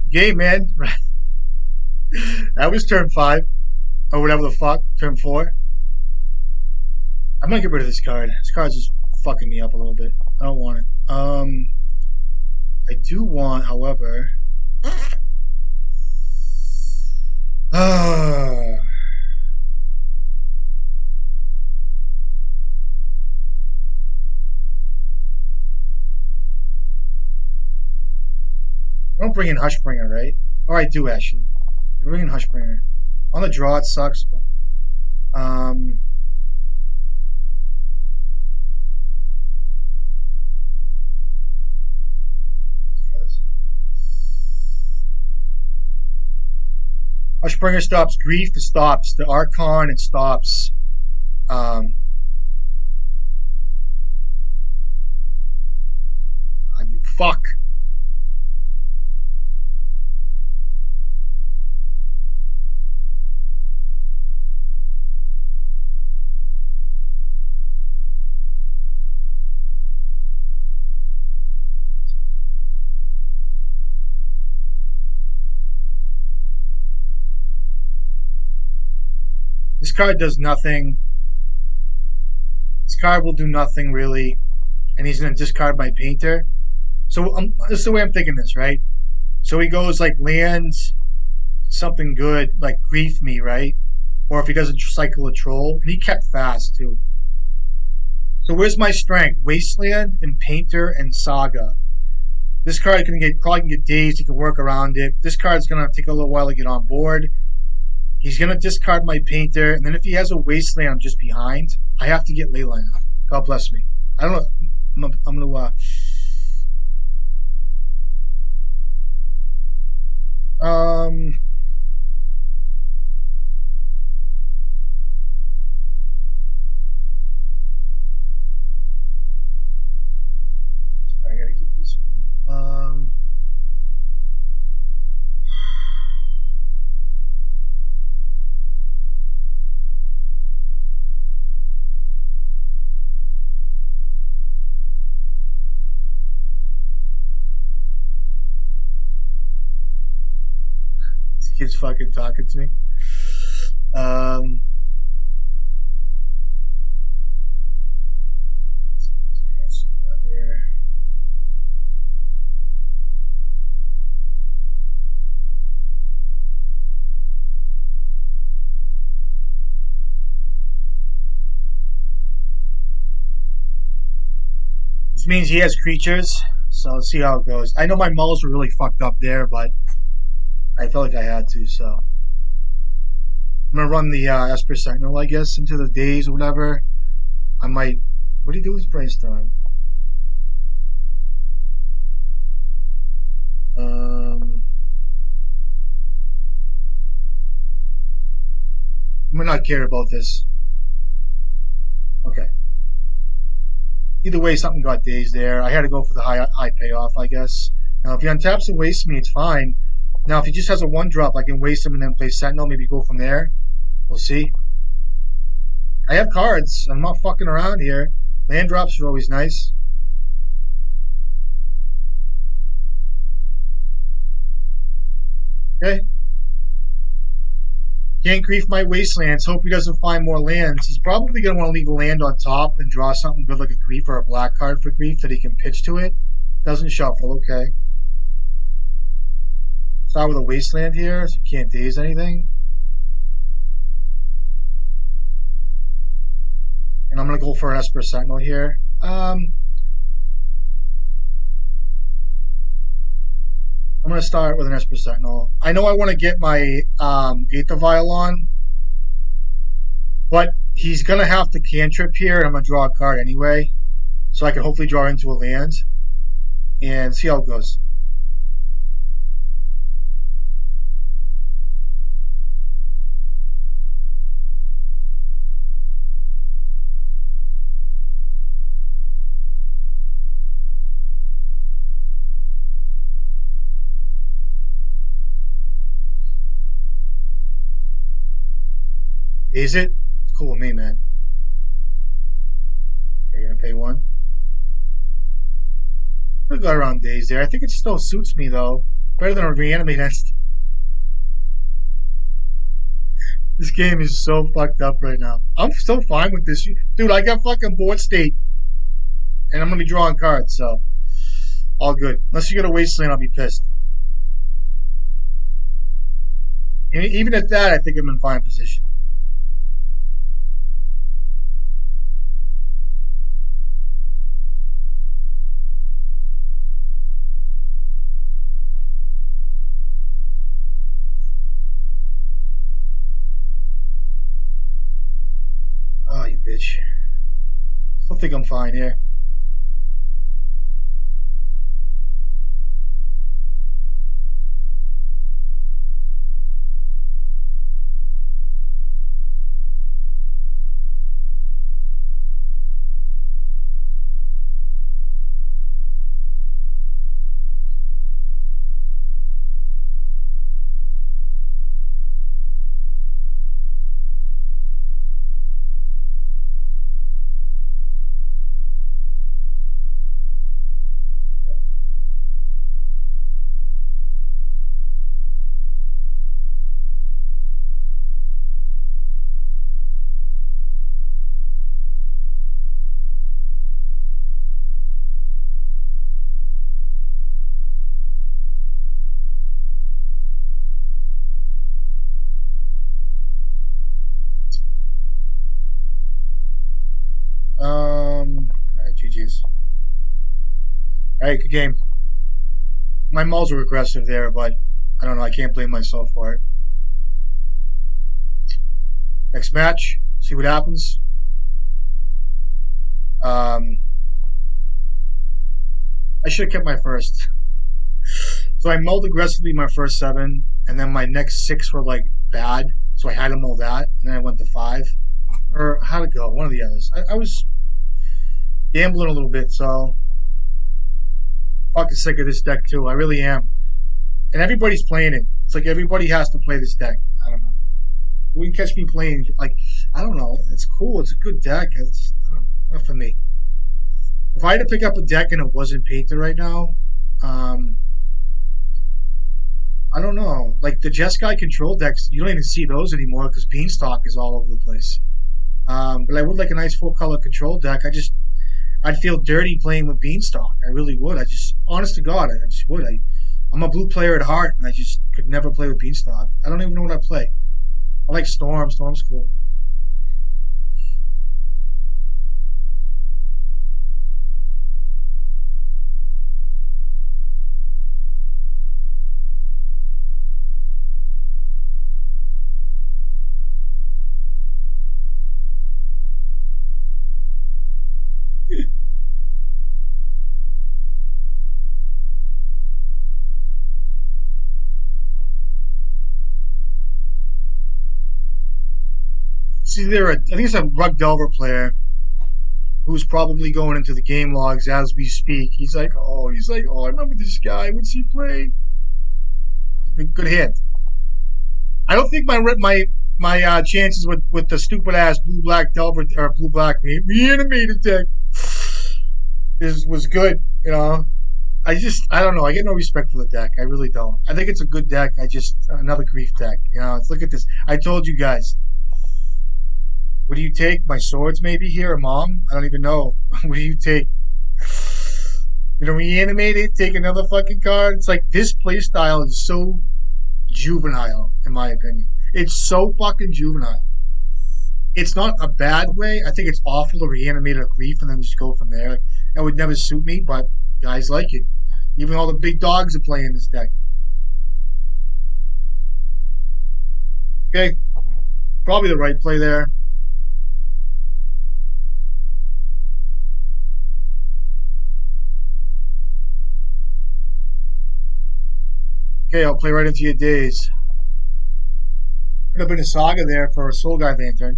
Game, man. That was turn 5. Or whatever the fuck. Turn 4. I'm gonna get rid of this card. This card's just fucking me up a little bit. I don't want it. I do want, however. I don't bring in Hushbringer, right? Or I do actually. I bring in Hushbringer. On the draw, it sucks, but Hushbringer stops grief. It stops the Archon. It stops. You fuck. This card does nothing. This card will do nothing really, and he's gonna discard my painter. So this is the way I'm thinking this, right? So he goes like lands something good, like grief me, right? Or if he doesn't cycle a troll, and he kept fast too. So where's my strength? Wasteland and Painter and Saga. This card can get probably can get dazed. He can work around it. This card's gonna take a little while to get on board. He's gonna discard my Painter, and then if he has a Wasteland, I'm just behind. I have to get Leyline up. God bless me. I don't know. I'm gonna. Um. I gotta keep this one. This kid's fucking talking to me. Um. Here. This means he has creatures, so let's see how it goes. I know my mulls were really fucked up there, but I felt like I had to, so I'm gonna run the Esper Sentinel, I guess, into the days or whatever. I might. What do you do with brainstorm? Um, I might not care about this. Okay. Either way, something got dazed there. I had to go for the high payoff, I guess. Now, if he untaps and wastes me, it's fine. Now, if he just has a one drop, I can waste him and then play Sentinel. Maybe go from there. We'll see. I have cards. I'm not fucking around here. Land drops are always nice. Okay. Can't grief my wastelands. Hope he doesn't find more lands. He's probably going to want to leave a land on top and draw something good like a grief or a black card for grief that he can pitch to it. Doesn't shuffle. Okay. Start with a wasteland here, so you can't daze anything. And I'm going to go for an Esper Sentinel here. I'm going to start with an Esper Sentinel. I know I want to get my Aether Vial on, but he's going to have to cantrip here, and I'm going to draw a card anyway, so I can hopefully draw into a land and see how it goes. Is it? It's cool with me, man. Okay, you're going to pay one. I'm going to go around days there. I think it still suits me, though. Better than a Reanimator. This game is so fucked up right now. I'm still fine with this. Dude, I got fucking board state. And I'm going to be drawing cards, so all good. Unless you get a wasteland, I'll be pissed. And even at that, I think I'm in fine position. Oh, you bitch. Still think I'm fine here. All right, good game. My mauls were aggressive there, but I don't know. I can't blame myself for it. Next match, see what happens. Um, I should have kept my first. So I mulled aggressively my first 7, and then my next 6 were like bad. So I had to mull that, and then I went to 5. Or how'd it go? One of the others. I was gambling a little bit, so fucking sick of this deck too. I really am. And everybody's playing it. It's like everybody has to play this deck. I don't know. We can catch me playing like I don't know. It's cool. It's a good deck. It's I don't know, not for me. If I had to pick up a deck and it wasn't painted right now, um, I don't know. Like the Jeskai control decks, you don't even see those anymore because Beanstalk is all over the place. But I would like a nice full color control deck. I'd feel dirty playing with Beanstalk. I really would. Honest to God, I just would. I'm a blue player at heart, and I just could never play with Beanstalk. I don't even know what I play. I like Storm. Storm's cool. See, I think it's a Rug Delver player who's probably going into the game logs as we speak. He's like, oh, I remember this guy. What's he play? Good hand. I don't think my chances with the stupid ass blue black Delver or blue black Reanimator deck was good. I don't know. I get no respect for the deck. I really don't. I think it's a good deck. I just another grief deck. Look at this. I told you guys. What do you take? My swords maybe here, or mom? I don't even know. What do you take? Reanimate it, take another fucking card. It's like this playstyle is so juvenile, in my opinion. It's so fucking juvenile. It's not a bad way. I think it's awful to reanimate a grief and then just go from there. Like, that would never suit me, but guys like it. Even all the big dogs are playing this deck. Okay, probably the right play there. Okay, I'll play right into your days. Could have been a saga there for a Soul Guy Lantern.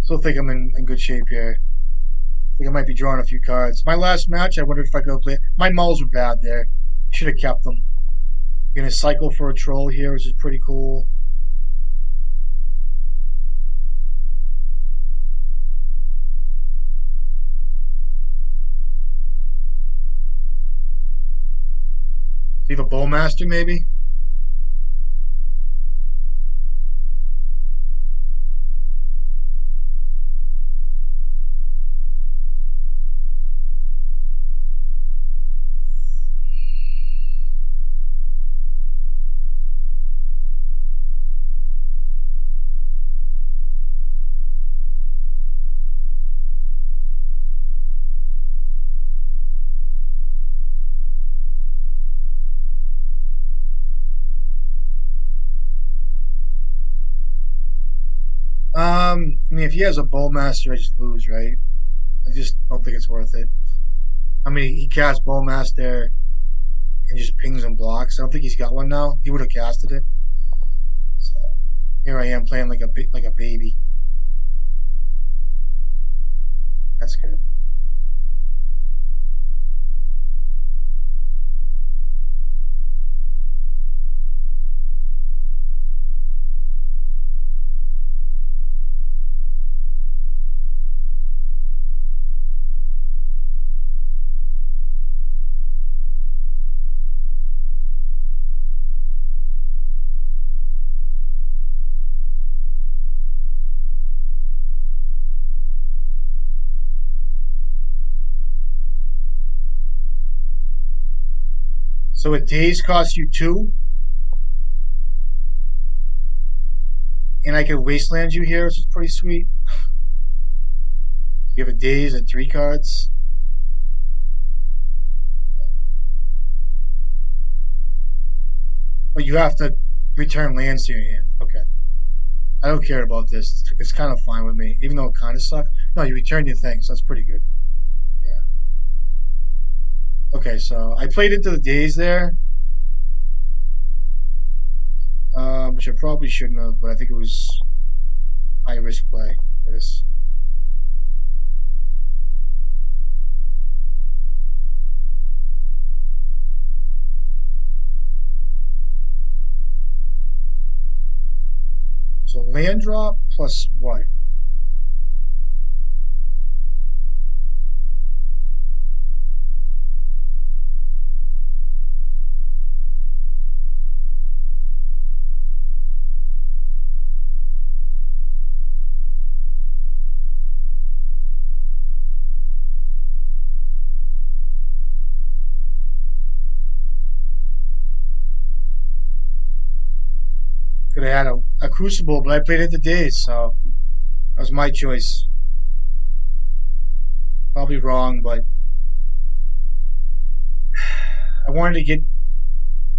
Still think I'm in good shape here. I think I might be drawing a few cards. My last match, I wondered if I could play. My mulls were bad there. Should have kept them. Gonna cycle for a troll here, which is pretty cool. Leave a Bowmaster maybe? I mean, if he has a Bowmaster, I just lose, right? I just don't think it's worth it. I mean, he casts Bowmaster and just pings and blocks. I don't think he's got one now. He would have casted it. So here I am playing like a baby. That's good. So a days costs you 2, and I can wasteland you here, which is pretty sweet. You have a days at 3 cards. But you have to return lands to your hand. Okay. I don't care about this. It's kind of fine with me, even though it kind of sucks. No, you return your things. That's pretty good. Yeah. Okay, so I played into the days there, which I probably shouldn't have, but I think it was high risk play for this. So land drop plus what? Could have had a crucible, but I played into days, so that was my choice. Probably wrong, but I wanted to get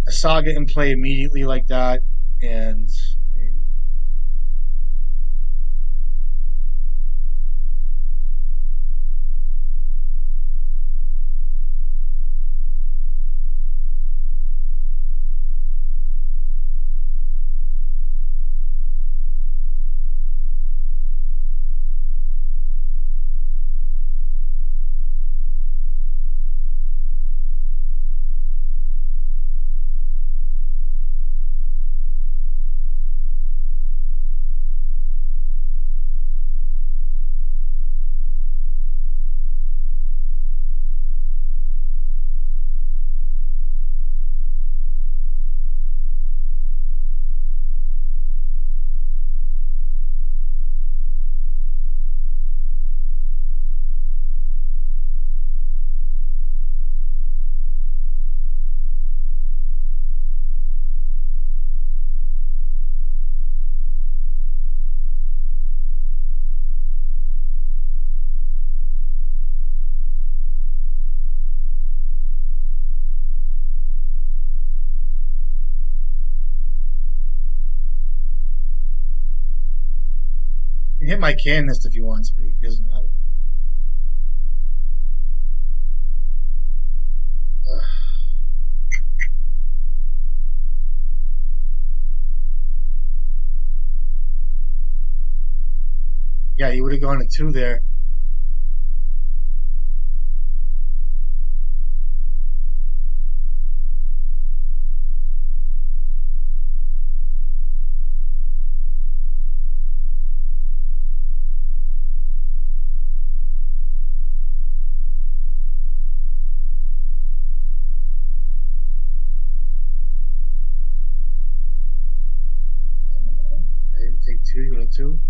a saga in play immediately like that, and I mean, you can hit my canonist if you want, but he doesn't have it. Yeah, he would have gone to two there. Okay, take two, you go to two.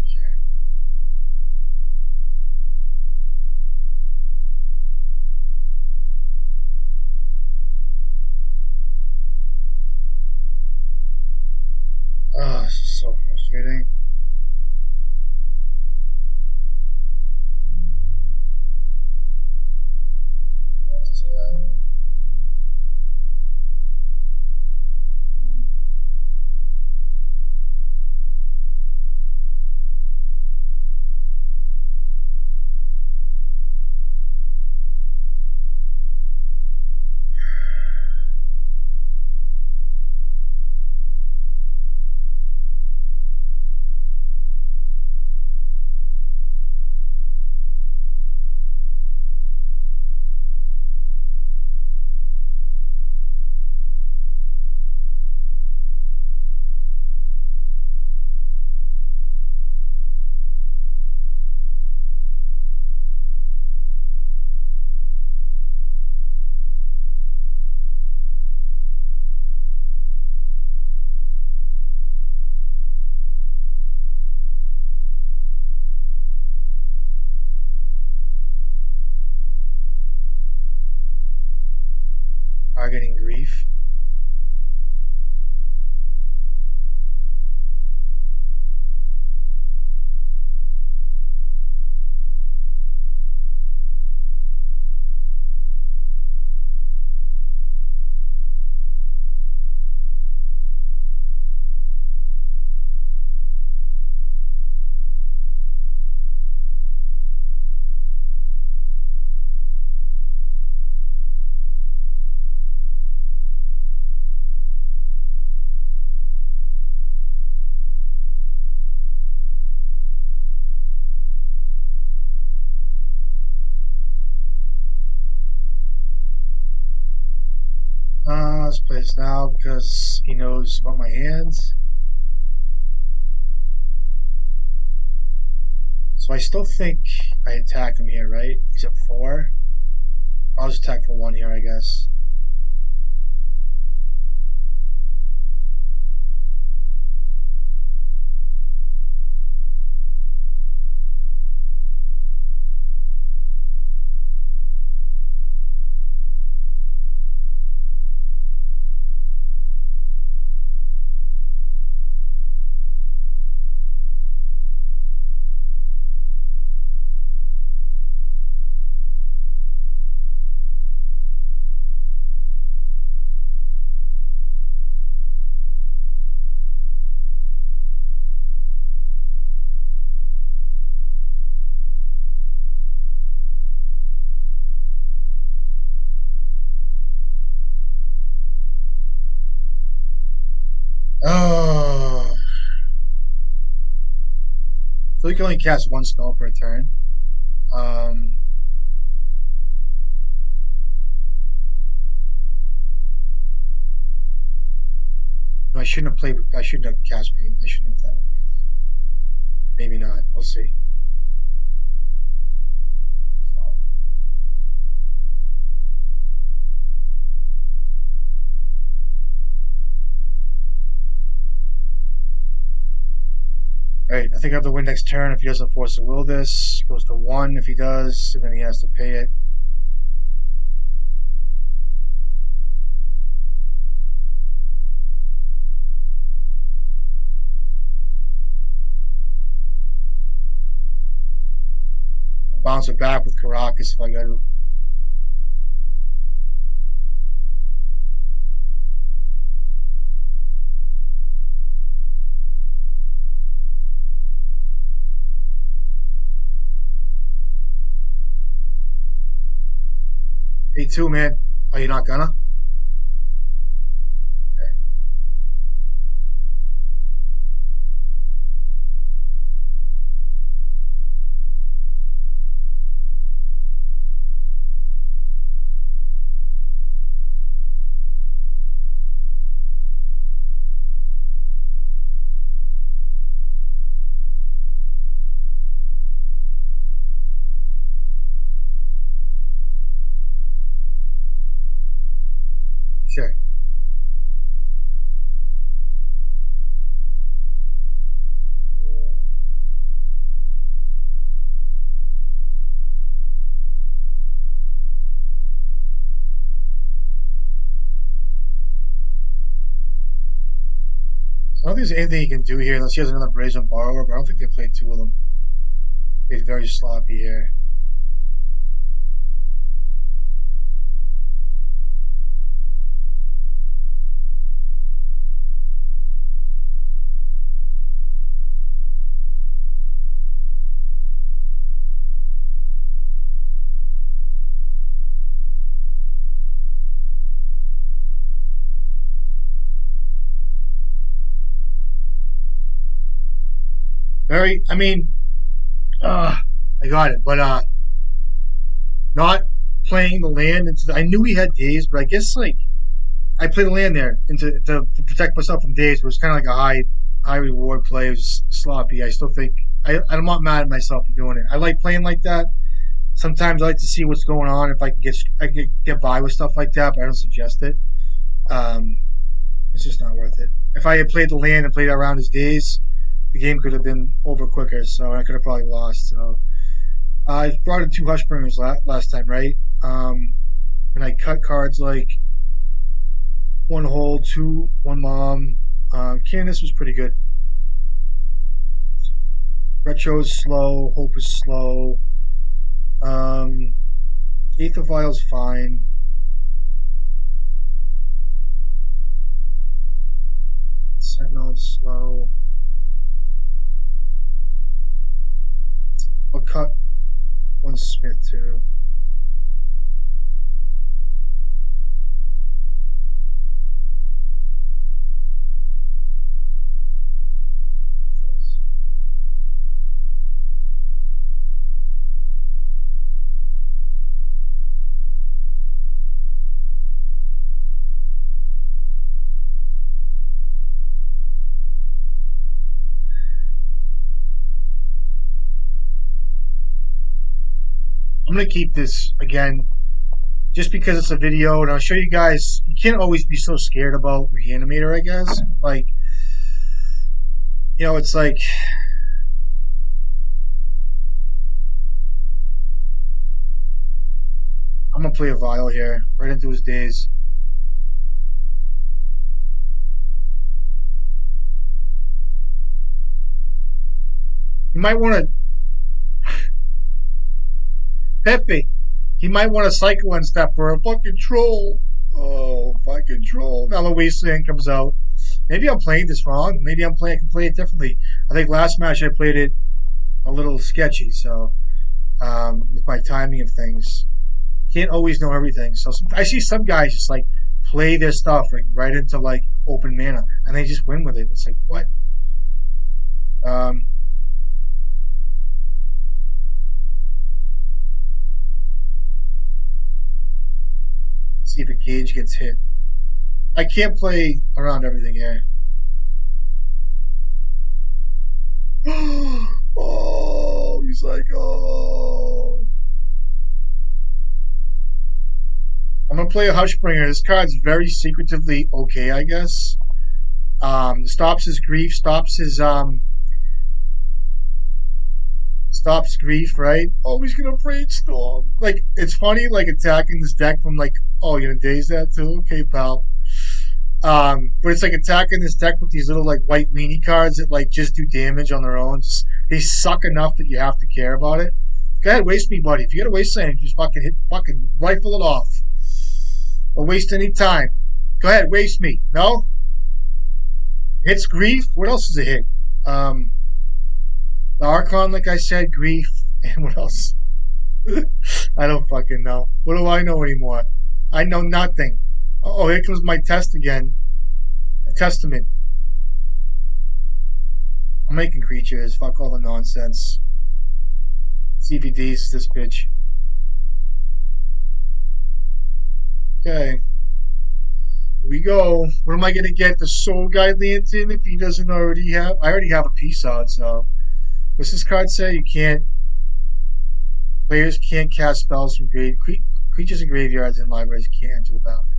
Sure. is now because he knows about my hands. So I still think I attack him here, right? He's at 4. I'll just attack for 1 here, I guess. Oh, so he can only cast 1 spell per turn. Um, no, I shouldn't have played. I shouldn't have cast paint. I shouldn't have done it. Maybe not. We'll see. Alright, I think I have to win next turn. If he doesn't force a will this, goes to 1 if he does, and then he has to pay it. Bounce it back with Caracas if I got to. Pay 2, man. Are you not gonna? Sure. I don't think there's anything he can do here unless he has another Brazen Borrower, but I don't think they played 2 of them. Played very sloppy here. I mean, I got it, but not playing the land into I knew he had days, but I guess like I played the land there to protect myself from days. But it was kind of like a high reward play. It was sloppy. I still think I'm not mad at myself for doing it. I like playing like that. Sometimes I like to see what's going on if I can get by with stuff like that, but I don't suggest it. Um, it's just not worth it. If I had played the land and played around his days, the game could have been over quicker. So I could have probably lost. So I brought in 2 Hushbringers last time, right? And I cut cards like 1 hole, 2, 1 mom. Candace was pretty good. Retro is slow. Hope is slow. Eighth of Vial's fine. Sentinel is slow. I'll cut 1 Smith too. I'm gonna keep this again just because it's a video, and I'll show you guys. You can't always be so scared about Reanimator, I guess. Like, it's like I'm gonna play a vial here, right into his days. You might want to Pepe. He might want to cycle and step for a fucking troll. Oh, fucking troll. Now the Wasteland comes out. Maybe I'm playing this wrong. Maybe I can play it differently. I think last match I played it a little sketchy, so with my timing of things. Can't always know everything. So I see some guys just like play their stuff like right into like open mana, and they just win with it. It's like what? See if a cage gets hit. I can't play around everything here. Oh, he's like, oh. I'm gonna play a Hushbringer. This card's very secretively okay, I guess. Stops his grief, stops grief, right? Oh, he's gonna brainstorm. Like, it's funny, like attacking this deck from like, oh, you're gonna daze that too? Okay, pal. But it's like attacking this deck with these little like white weenie cards that like just do damage on their own. They suck enough that you have to care about it. Go ahead, waste me, buddy. If you got a waste land, just fucking rifle it off. Or waste any time. Go ahead, waste me. No? Hits grief. What else is a hit? The Archon, like I said, grief, and what else? I don't fucking know. What do I know anymore? I know nothing. Oh, here comes my test again. A testament. I'm making creatures. Fuck all the nonsense. CVDs, this bitch. Okay. Here we go. What am I gonna get? The Soul Guide Lantern if he doesn't already have. I already have a piece out, so. What's this card say? You can't. Players can't cast spells from creatures in graveyards and libraries can't enter the battlefield.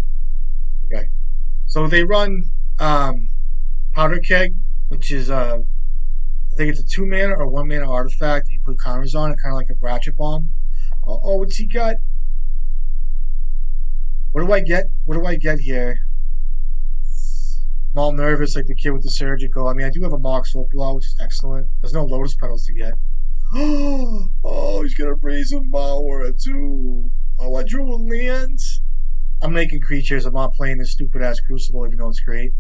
Okay. So they run Powder Keg, which is I think it's a 2 mana or 1 mana artifact that you put counters on it, kind of like a Ratchet Bomb. Oh, what's he got? What do I get? What do I get here? I'm all nervous, like the kid with the surgical. I mean, I do have a Mox Opala, which is excellent. There's no Lotus Petals to get. Oh, he's got a Brazen Bower too. Oh, I drew a land. I'm making creatures. I'm not playing this stupid ass Crucible, even though it's great.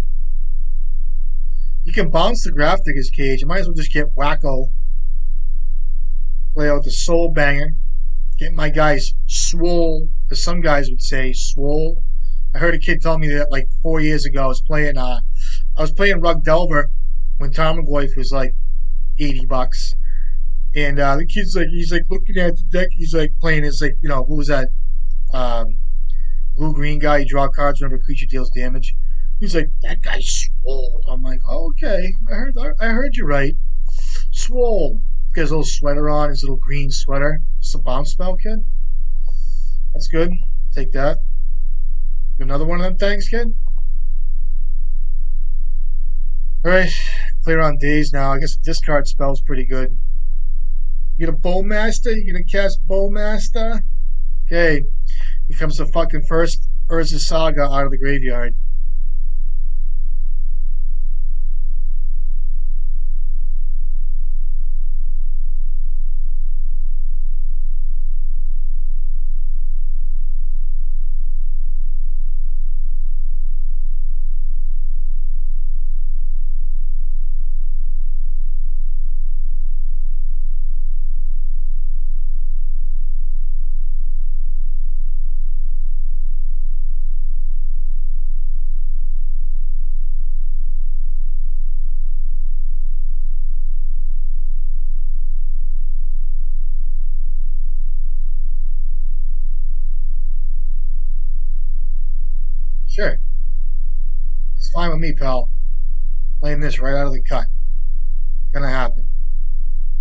You can bounce the Grafdigger's Cage. I might as well just get Wacko. Play out the Soul Banger. Get my guys swole, as some guys would say, swole. I heard a kid tell me that like 4 years ago. I was playing Rug Delver when Tarmogoyf was like $80. And the kid's like, he's like looking at the deck. He's like playing his like, what was that? Blue-green guy. You draw cards whenever a creature deals damage. He's like, that guy's swole. I'm like, oh, okay. I heard you right. Swole. Got his little sweater on, his little green sweater. It's a bounce spell, kid. That's good. Take that. Another one of them things, kid. Alright. Clear on days now. I guess a discard spell's pretty good. You get a Bowmaster? You gonna cast Bowmaster? Okay. Here comes the fucking first Urza Saga out of the graveyard. Sure. That's fine with me, pal. Playing this right out of the cut. It's gonna happen.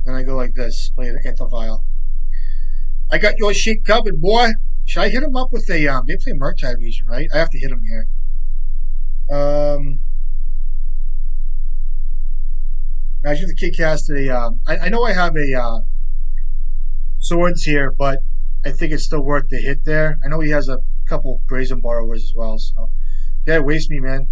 Then I go like this, play the Antivile. I got your shit covered, boy. Should I hit him up with a they play Murktide region, right? I have to hit him here. Imagine the kid casted a I know I have a swords here, but I think it's still worth the hit there. I know he has a couple brazen borrowers as well, so yeah, waste me, man.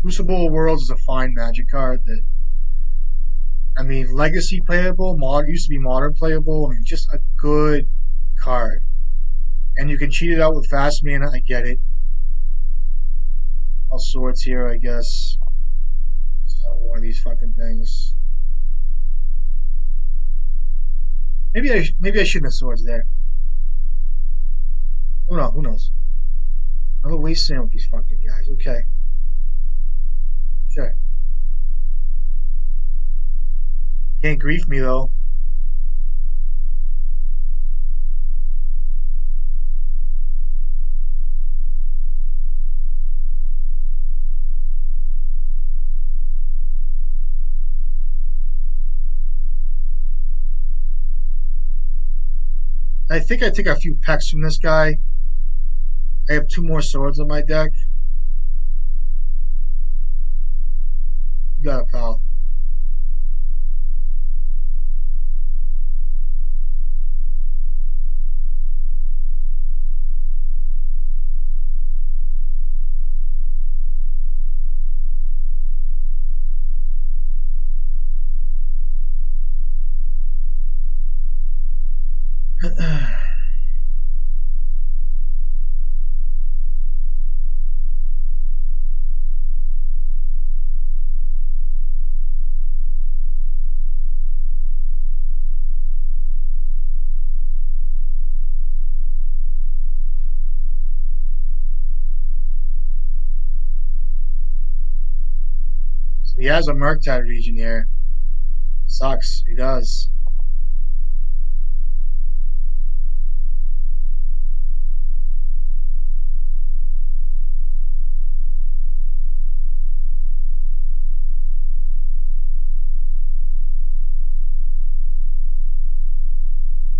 Crucible of Worlds is a fine magic card that I mean legacy playable, mod used to be modern playable. I mean just a good card. And you can cheat it out with fast mana, I get it. All swords here, I guess. One of these fucking things. Maybe I shouldn't have swords there. Oh no, who knows? Another wasteland with these fucking guys. Okay. Sure. Can't grief me though. I think I take a few pecks from this guy. I have two more swords on my deck. You got it, pal. So he has a Murktide region here. Sucks. He does.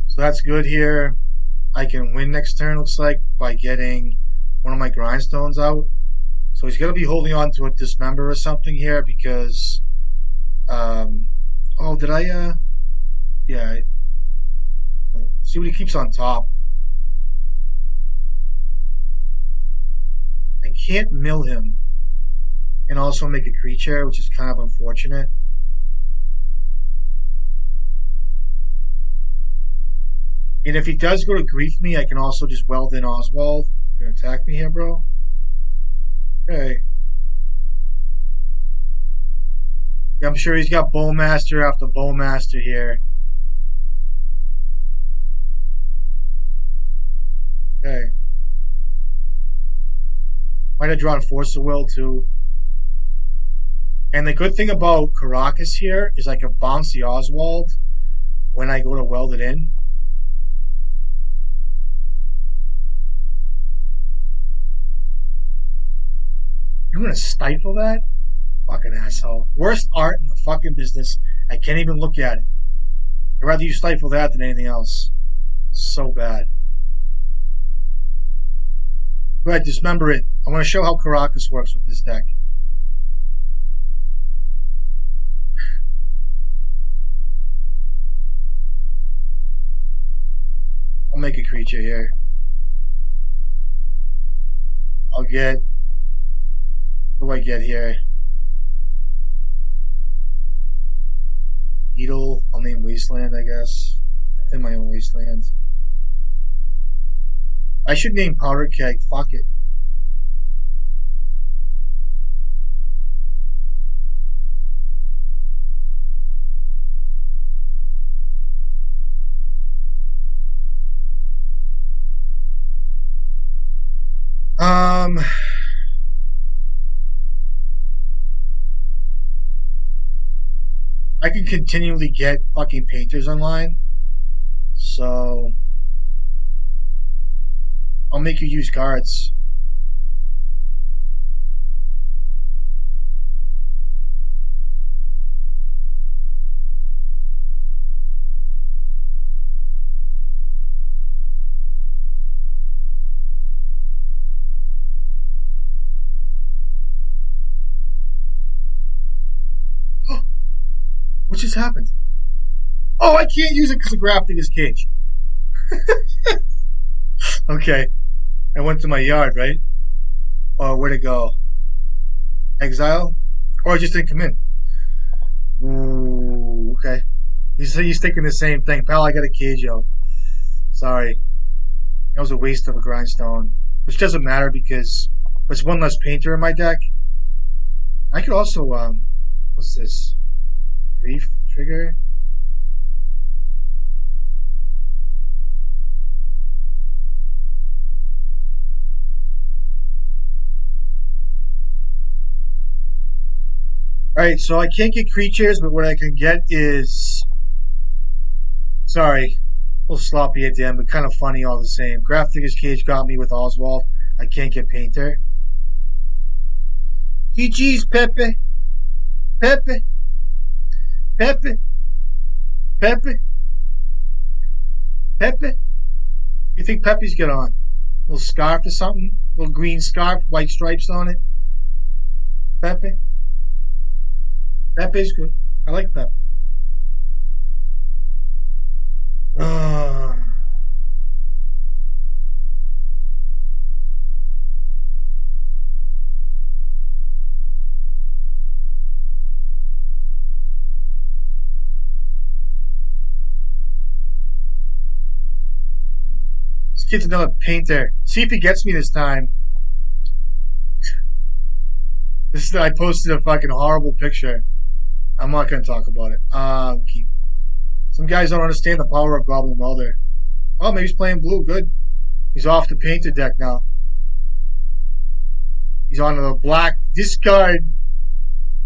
So that's good here. I can win next turn, looks like, by getting one of my grindstones out. So he's going to be holding on to a dismember or something here because. Oh, did I? Yeah. See what he keeps on top. I can't mill him and also make a creature, which is kind of unfortunate. And if he does go to grief me, I can also just weld in Oswald. You gonna attack me here, bro? Okay. Yeah, I'm sure he's got Bowmaster after Bowmaster here. Okay. Might have drawn Force of Will too. And the good thing about Caracas here is I can bounce the Oswald when I go to weld it in. You're gonna stifle that? Fucking asshole. Worst art in the fucking business. I can't even look at it. I'd rather you stifle that than anything else. So bad. Go ahead, dismember it. I want to show how Caracas works with this deck. I'll make a creature here. I'll get. What do I get here? Needle. I'll name Wasteland, I guess. In my own Wasteland. I should name Powder Keg. Fuck it. Um. I, I can continually get fucking painters online. So I'll make you use cards. What just happened? Oh, I can't use it because of grafting his cage. Okay. I went to my yard, right? Or where'd it go? Exile? Or I just didn't come in? Ooh, okay. He's thinking the same thing. Pal, I got a cage, yo. Sorry. That was a waste of a grindstone. Which doesn't matter because there's one less painter in my deck. I could also, what's this? Grief trigger? Alright, so I can't get creatures, but what I can get is. Sorry, a little sloppy at the end, but kind of funny all the same. Grafdigger's Cage got me with Oswald. I can't get Painter. GG's, Pepe. Pepe. Pepe. Pepe. Pepe. You think Pepe's get on? A little scarf or something? A little green scarf, white stripes on it? Pepe. Pepe's good. I like Pepe. Uh, this kid's another painter. See if he gets me this time. I posted a fucking horrible picture. I'm not gonna talk about it. Keep. Some guys don't understand the power of Goblin Welder. Oh, maybe he's playing blue. Good. He's off the painter deck now. He's on the black discard.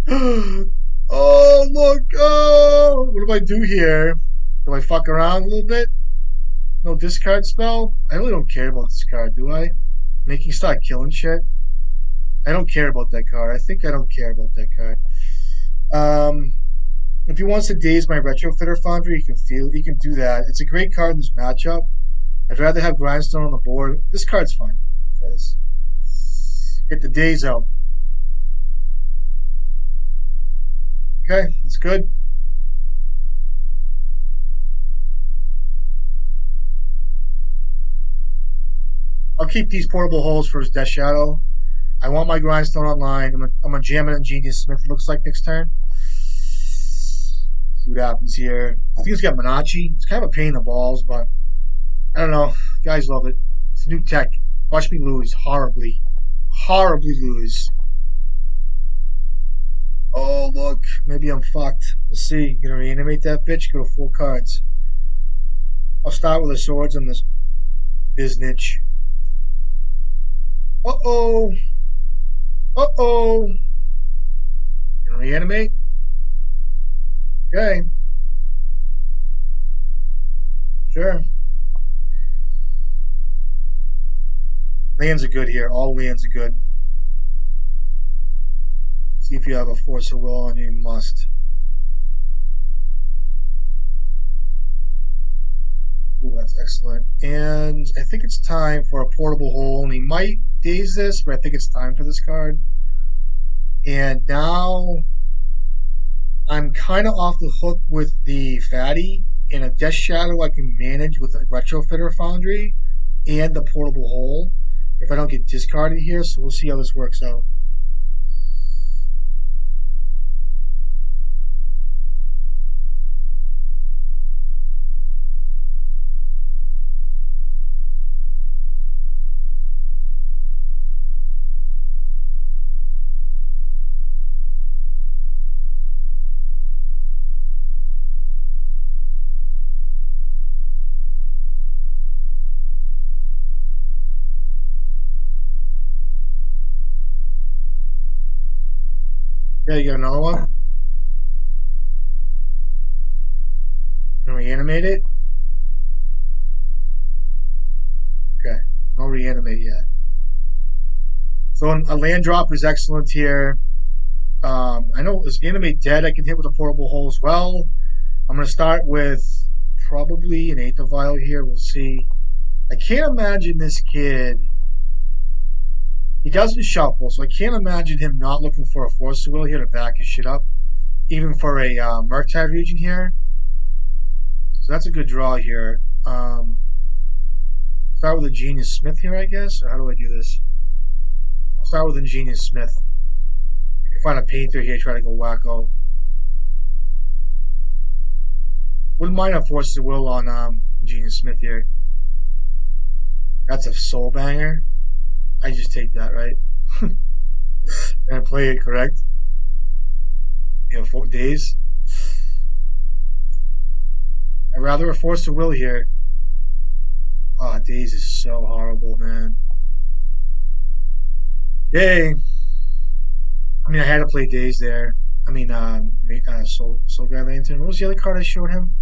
Oh, look. Oh, what do I do here? Do I fuck around a little bit? No discard spell? I really don't care about this card, do I? Making start killing shit? I don't care about that card. I think I don't care about that card. If he wants to daze my Retrofitter Foundry, he can do that. It's a great card in this matchup. I'd rather have Grindstone on the board. This card's fine. Try this. Get the daze out. Okay, that's good. I'll keep these portable holes for his Death Shadow. I want my Grindstone online. I'm gonna jam it on Ingenious Smith, it looks like, next turn. See what happens here. I think it's got Minachi. It's kind of a pain in the balls, but I don't know. Guys love it. It's new tech. Watch me lose horribly. Horribly lose. Oh, look. Maybe I'm fucked. We'll see. Gonna reanimate that bitch. Go to 4 cards. I'll start with the swords on this biznitch. Uh-oh. Uh-oh. Gonna reanimate? Okay. Sure. Lands are good here. All lands are good. See if you have a Force of Will on you. You must. Ooh, that's excellent. And I think it's time for a portable hole. And he might daze this, but I think it's time for this card. And now I'm kind of off the hook with the Fatty. And a Death Shadow I can manage with a Retrofitter Foundry and the portable hole if I don't get discarded here. So we'll see how this works out. Okay, you got another one? reanimate it? Okay, no reanimate yet. So a land drop is excellent here. I know is animate dead. I can hit with a portable hole as well. I'm going to start with probably an Eighth of Vial here. We'll see. I can't imagine this kid. He doesn't shuffle, so I can't imagine him not looking for a Force of Will here to back his shit up, even for a Murktide region here. So that's a good draw here. Start with Ingenious Smith here, I guess. Or how do I do this? I'll start with Ingenious Smith. I can find a painter here, try to go wacko. Wouldn't mind a Force of Will on Ingenious Smith here. That's a soul banger. I just take that, right? And play it correct. 4 days. I'd rather a Force of Will here. Oh, days is so horrible, man. Okay. I mean, I had to play days there. I mean, Soul Guy Lantern. What was the other card I showed him?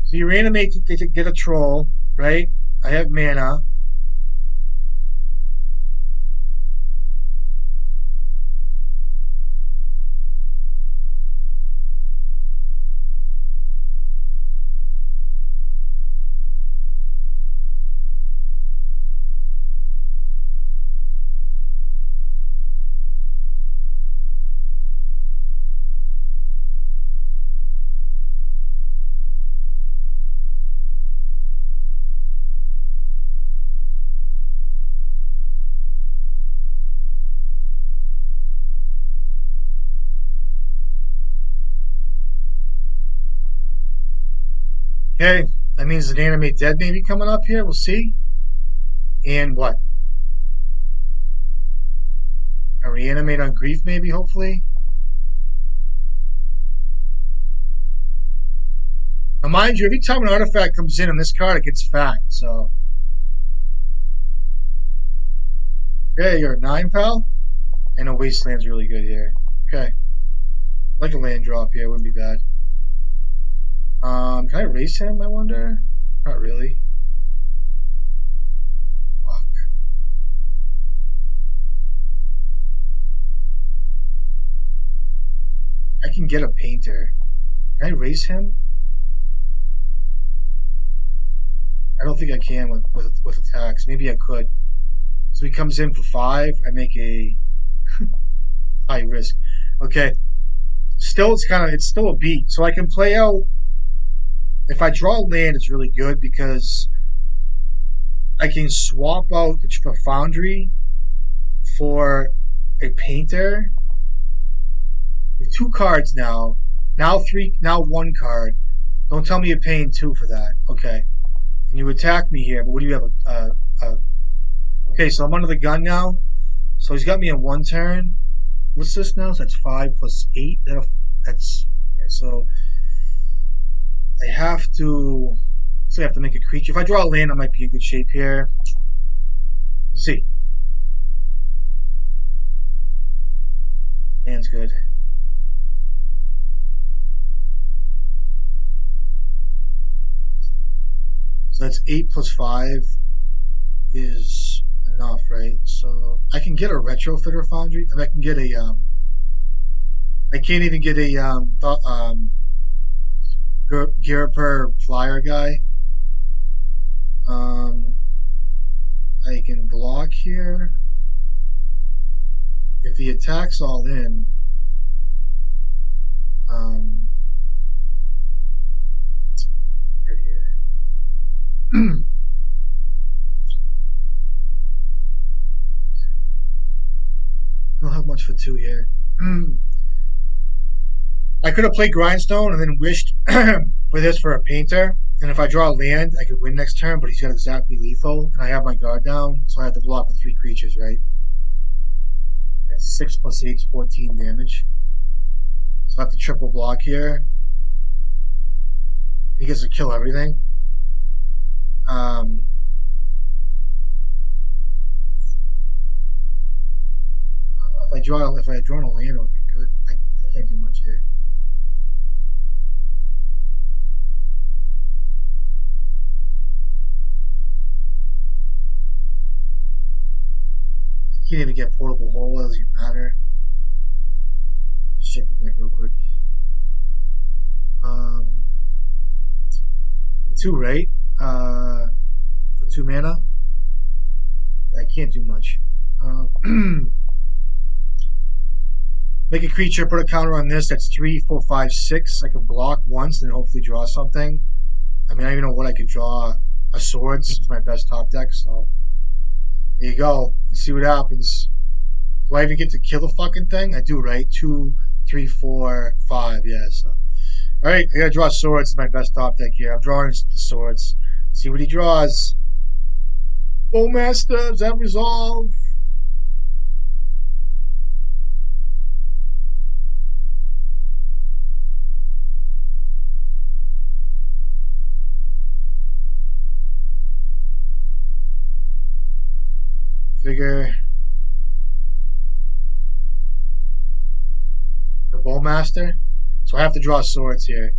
So you reanimate to get a troll, right? I have mana. Okay, that means an animate dead maybe coming up here. We'll see. And what? A reanimate on grief maybe, hopefully. Now mind you, every time an artifact comes in on this card, it gets fact, so. Okay, you're at 9, pal. And a Wasteland's really good here. Okay. I like a land drop here, wouldn't be bad. Can I erase him, I wonder? Not really. Fuck. I can get a painter. Can I erase him? I don't think I can with attacks. Maybe I could. So he comes in for 5. I make a high risk. Okay. Still, it's still a beat. So I can play out. If I draw land, it's really good because I can swap out the Foundry for a painter. With 2 cards now. Now 3. Now 1 card. Don't tell me you're paying 2 for that. Okay. And you attack me here, but what do you have? Okay, so I'm under the gun now. So he's got me in 1 turn. What's this now? So that's 5 plus 8. That's yeah. So I have to. So I have to make a creature. If I draw a land, I might be in good shape here. Let's see. Land's good. So that's 8 plus 5 is enough, right? So I can get a retrofitter foundry. I mean, I can get a. I can't even get a Gear flyer guy. I can block here. If the attack's all in, get here. I don't have much for 2 here. I could have played Grindstone and then wished for this for a painter. And if I draw a land, I could win next turn, but he's got exactly lethal. And I have my guard down, so I have to block with 3 creatures, right? That's 6 plus 8 is 14 damage. So I have to triple block here. He gets to kill everything. If I draw a land, it would be good. I can't do can't even get portable hole. It doesn't even matter. Just check the deck real quick. Um, for 2, right? For 2 mana. I can't do much. Make a creature, put a counter on this. That's 3, 4, 5, 6. I can block once and hopefully draw something. I mean, I don't even know what I could draw. A Swords is my best top deck, so there you go. Let's see what happens. Do I even get to kill the fucking thing? I do, right? 2, 3, 4, 5. Yeah, so. Alright, I gotta draw Swords. It's my best top deck here. I'm drawing the Swords. See what he draws. Bowmaster, does that resolve? Figure the Bowmaster. So I have to draw Swords here.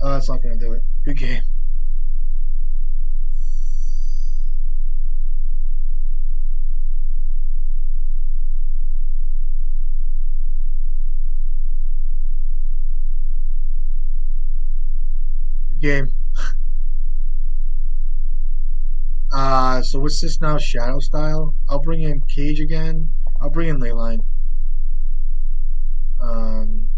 That's not gonna do it. Good game. Good game. So what's this now? Shadow style? I'll bring in Cage again. I'll bring in Leyline. Um,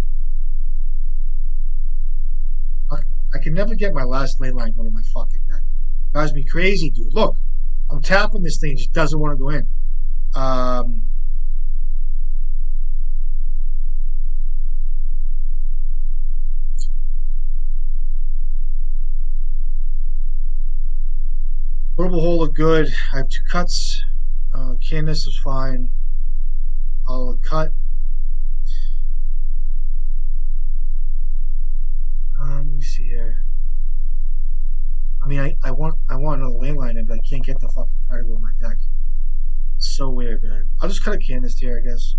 I, I can never get my last Leyline going to my fucking deck. Drives me crazy, dude. Look, I'm tapping this thing. It just doesn't want to go in. Um, Portable hole look good. I have 2 cuts. Canvas is fine. I'll cut. Let me see here. I mean, I want another Leyline in, but I can't get the fucking card to go in my deck. It's so weird, man. I'll just cut a Canvas here, I guess.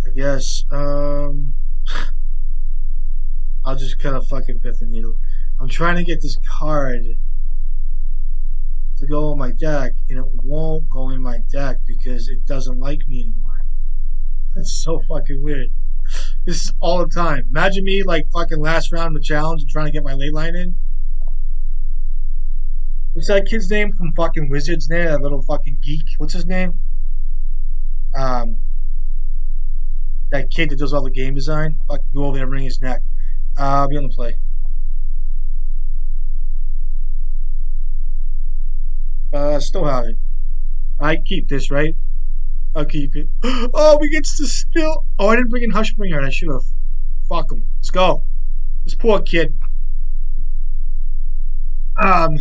I guess. I'll just cut a fucking Pithing Needle. I'm trying to get this card to go in my deck, and it won't go in my deck because it doesn't like me anymore. It's so fucking weird. This is all the time. Imagine me like fucking last round of the challenge and trying to get my Leyline in. What's that kid's name from fucking Wizards there? That little fucking geek. What's his name? Um, that kid that does all the game design. Fucking go over there and wring his neck. I'll be on the play. Still have it. I keep this, right? I'll keep it. Oh, we get to still. Oh, I didn't bring in Hushbringer. I should have. Fuck him. Let's go. This poor kid. Um,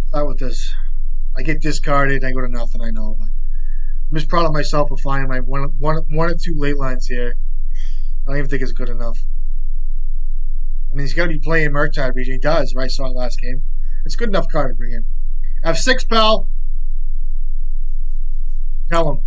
start with this. I get discarded. I go to nothing. I know, but I'm just proud of myself for finding my one or 2 late lines here. I don't even think it's good enough. I mean, he's got to be playing Murktide region. He does, right? Saw it last game. It's a good enough card to bring in. I have 6, pal. Tell him.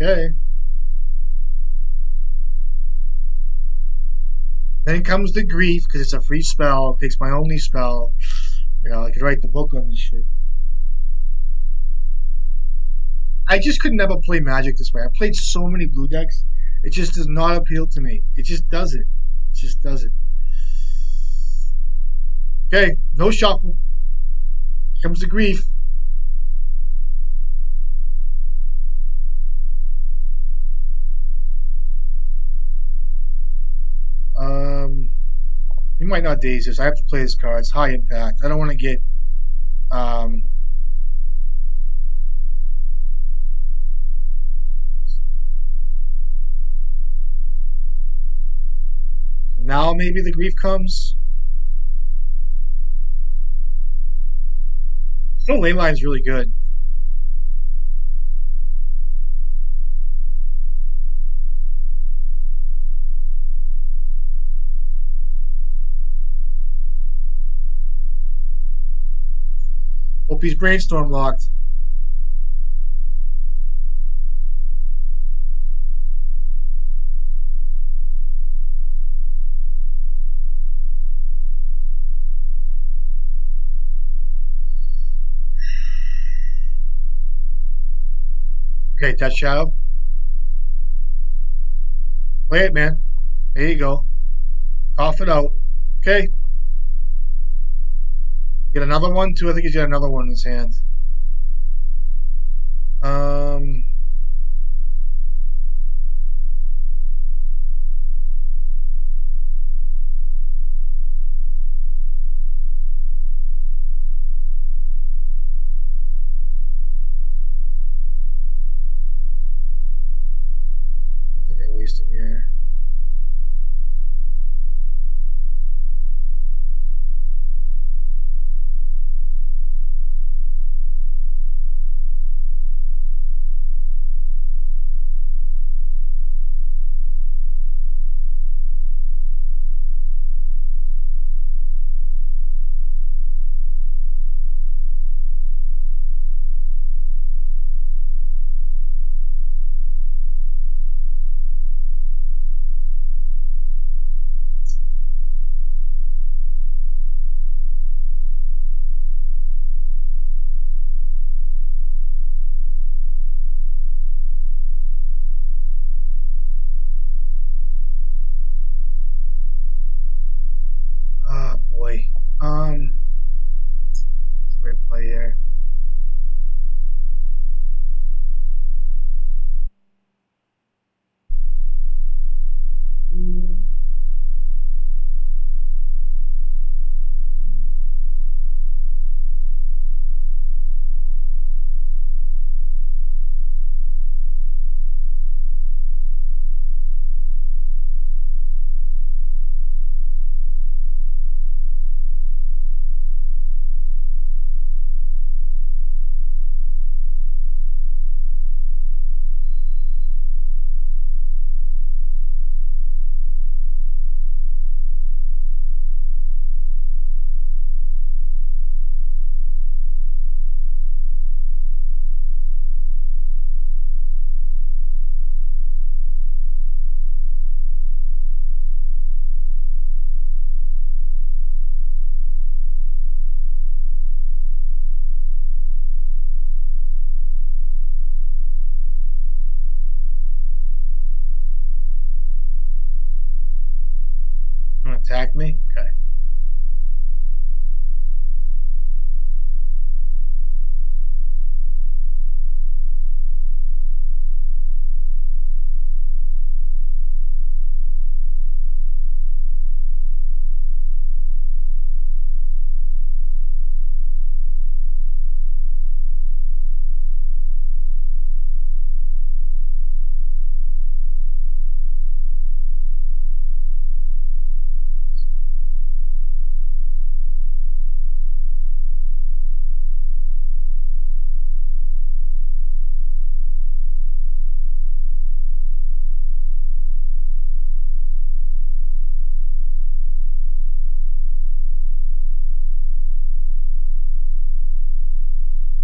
Okay. Then comes the grief because it's a free spell. It takes my only spell. I could write the book on this shit. I just could never play Magic this way. I played so many blue decks. It just does not appeal to me. It just doesn't. It just doesn't. Okay, no shuffle. Comes the grief. He might not daze this. I have to play his cards. High impact. I don't want to get. Um, now maybe the grief comes. Still, ley line's really good. Hope he's brainstorm locked. Okay, touch shadow. Play it, man. There you go. Cough it out. Okay. Get another one, too. I think he's got another one in his hand. Um, I think I wasted here. Oh, boy. What's the right play here? You want to attack me? Okay.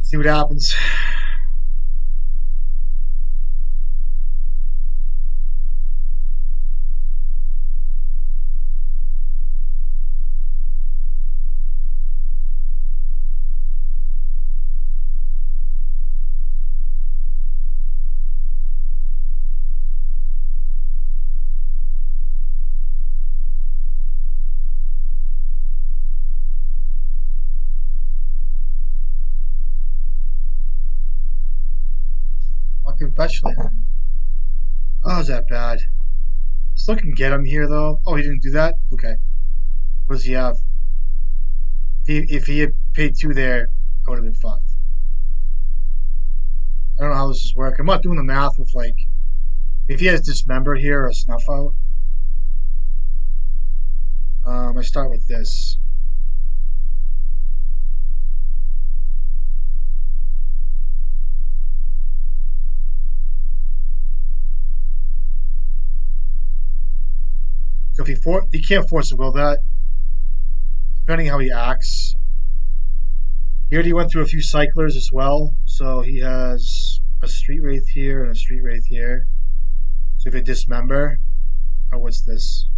See what happens. especially. Oh, is that bad? Still can get him here though. Oh, he didn't do that. Okay. What does he have? If he had paid 2 there, I would have been fucked. I don't know how this is working. I'm not doing the math with like if he has dismember here or snuff out. I start with this. So if he can't force a will that, depending how he acts. He already went through a few cyclers as well, so he has a street wraith here and a street wraith here. So if you dismember, or what's this?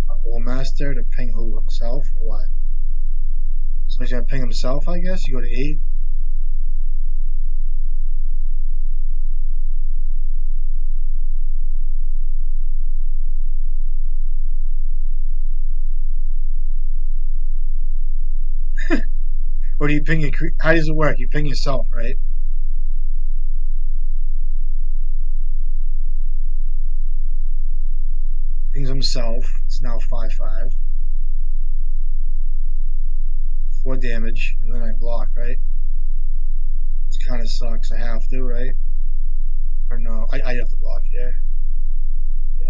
A bullmaster to ping who himself or what? So he's gonna ping himself, I guess. You go to 8. Or do you ping your? How does it work? You ping yourself, right? Pings himself. It's now 5/5. 4 damage, and then I block, right? Which kind of sucks. I have to, right? Or no, I have to block here. Yeah.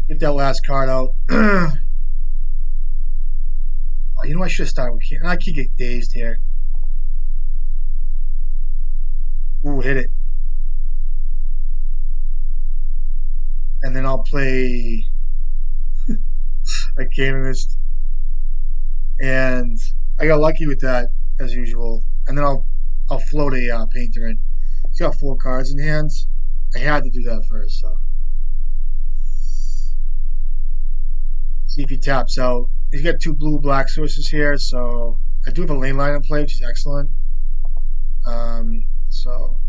Get that last card out. Oh, you know I should have started with King. I can get dazed here. Ooh, hit it. And then I'll play ECanonist. And I got lucky with that as usual. And then I'll float a Tinkerin. He's got 4 cards in hands. I had to do that first. So see if he taps out. He's got 2 blue-black sources here, so I do have a lane line in play, which is excellent. So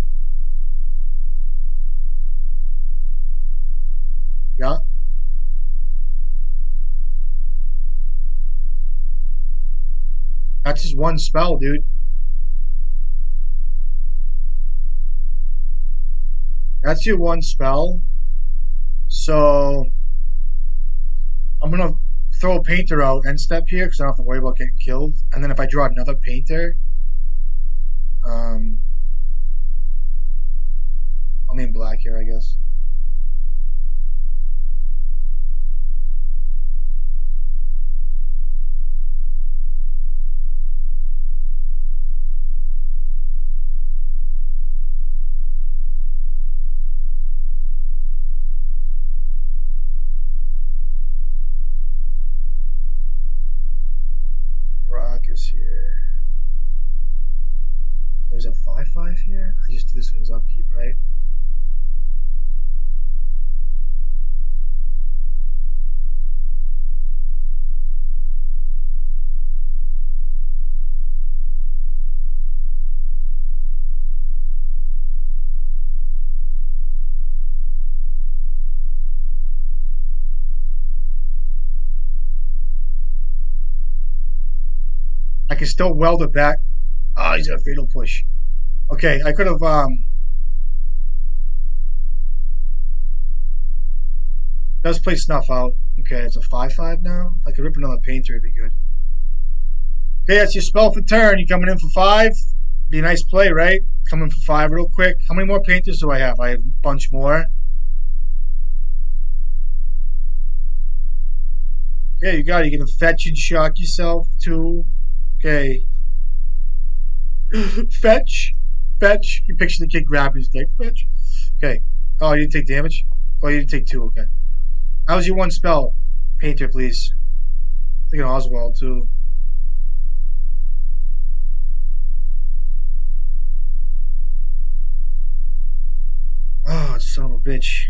yeah. That's just one spell, dude. That's your one spell. So I'm gonna throw a painter out end step here because I don't have to worry about getting killed. And then if I draw another painter, I'll name black here, I guess. Caracas here. So there's a 5/5 here. I just do this in his upkeep, right? I can still weld it back. Oh, he's got a fatal push. Okay, I could have does play snuff out. Okay, it's a 5/5 now. If I could rip another painter, it'd be good. Okay, that's your spell for turn. You coming in for 5? Be a nice play, right? Coming for 5 real quick. How many more painters do I have? I have a bunch more. Okay, you got it. You're gonna fetch and shock yourself too. Okay. Fetch. Fetch. You picture the kid grabbing his dick. Fetch. Okay. Oh, you didn't take damage? Oh, you didn't take 2. Okay. How's your one spell? Painter, please. Take an Oswald too. Oh, son of a bitch.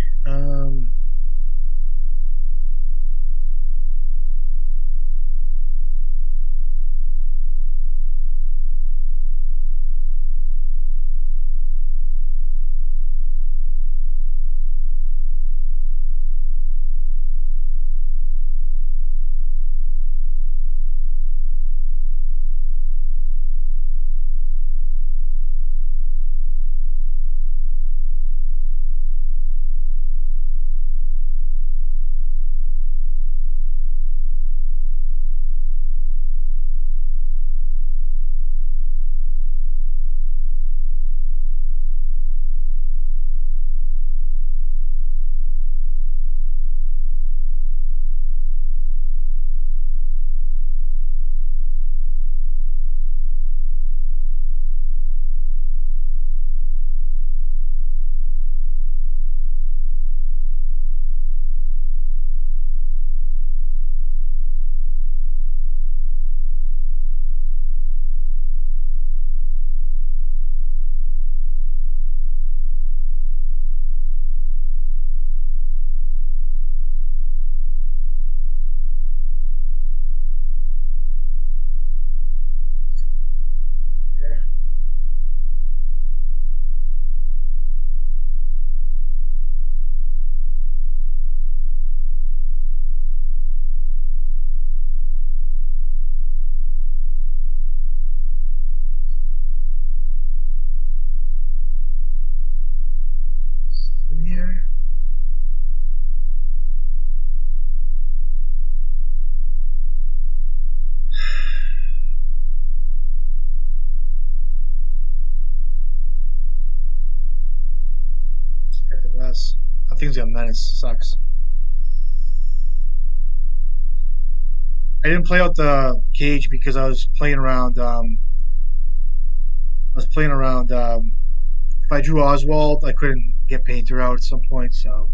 ridiculous. That thing's a menace. Sucks. I didn't play out the cage because I was playing around. If I drew Oswald, I couldn't get Painter out at some point. So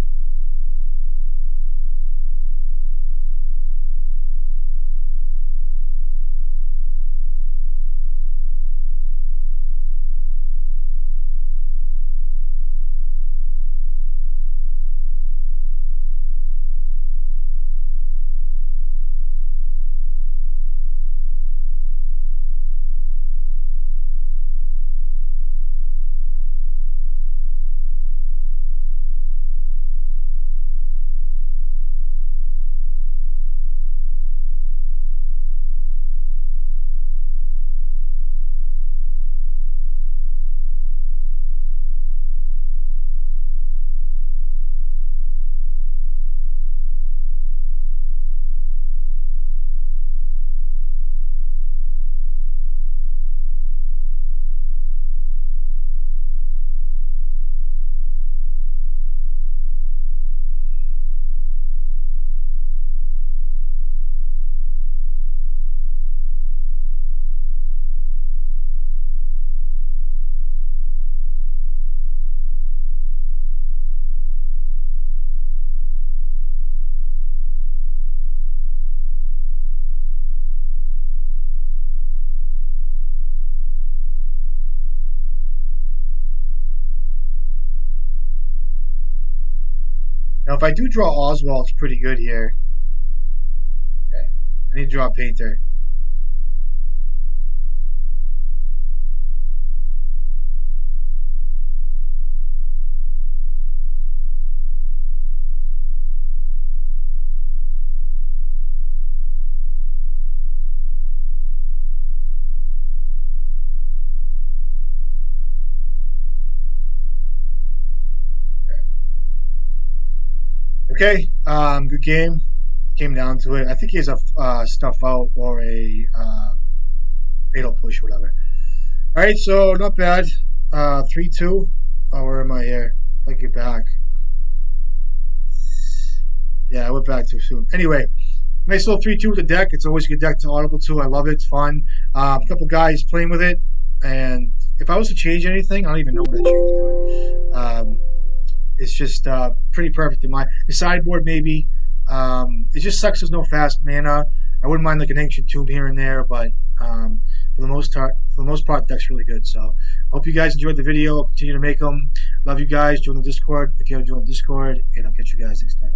now, if I do draw Oswald, it's pretty good here. Okay. I need to draw a Painter. Okay, good game. Came down to it. I think he has a stuff out or a fatal push, or whatever. All right, so not bad. 3-2. Oh, where am I here? If I get back. Yeah, I went back too soon. Anyway, nice little 3-2 with the deck. It's always a good deck to audible to. I love it. It's fun. A couple guys playing with it, and if I was to change anything, I don't even know what I changed to it. It's just pretty perfect in my the sideboard. Maybe it just sucks. There's no fast mana. I wouldn't mind like an ancient tomb here and there, but for the most part, the deck's really good. So I hope you guys enjoyed the video. I'll continue to make them. Love you guys. Join the Discord if you haven't joined the Discord, and I'll catch you guys next time.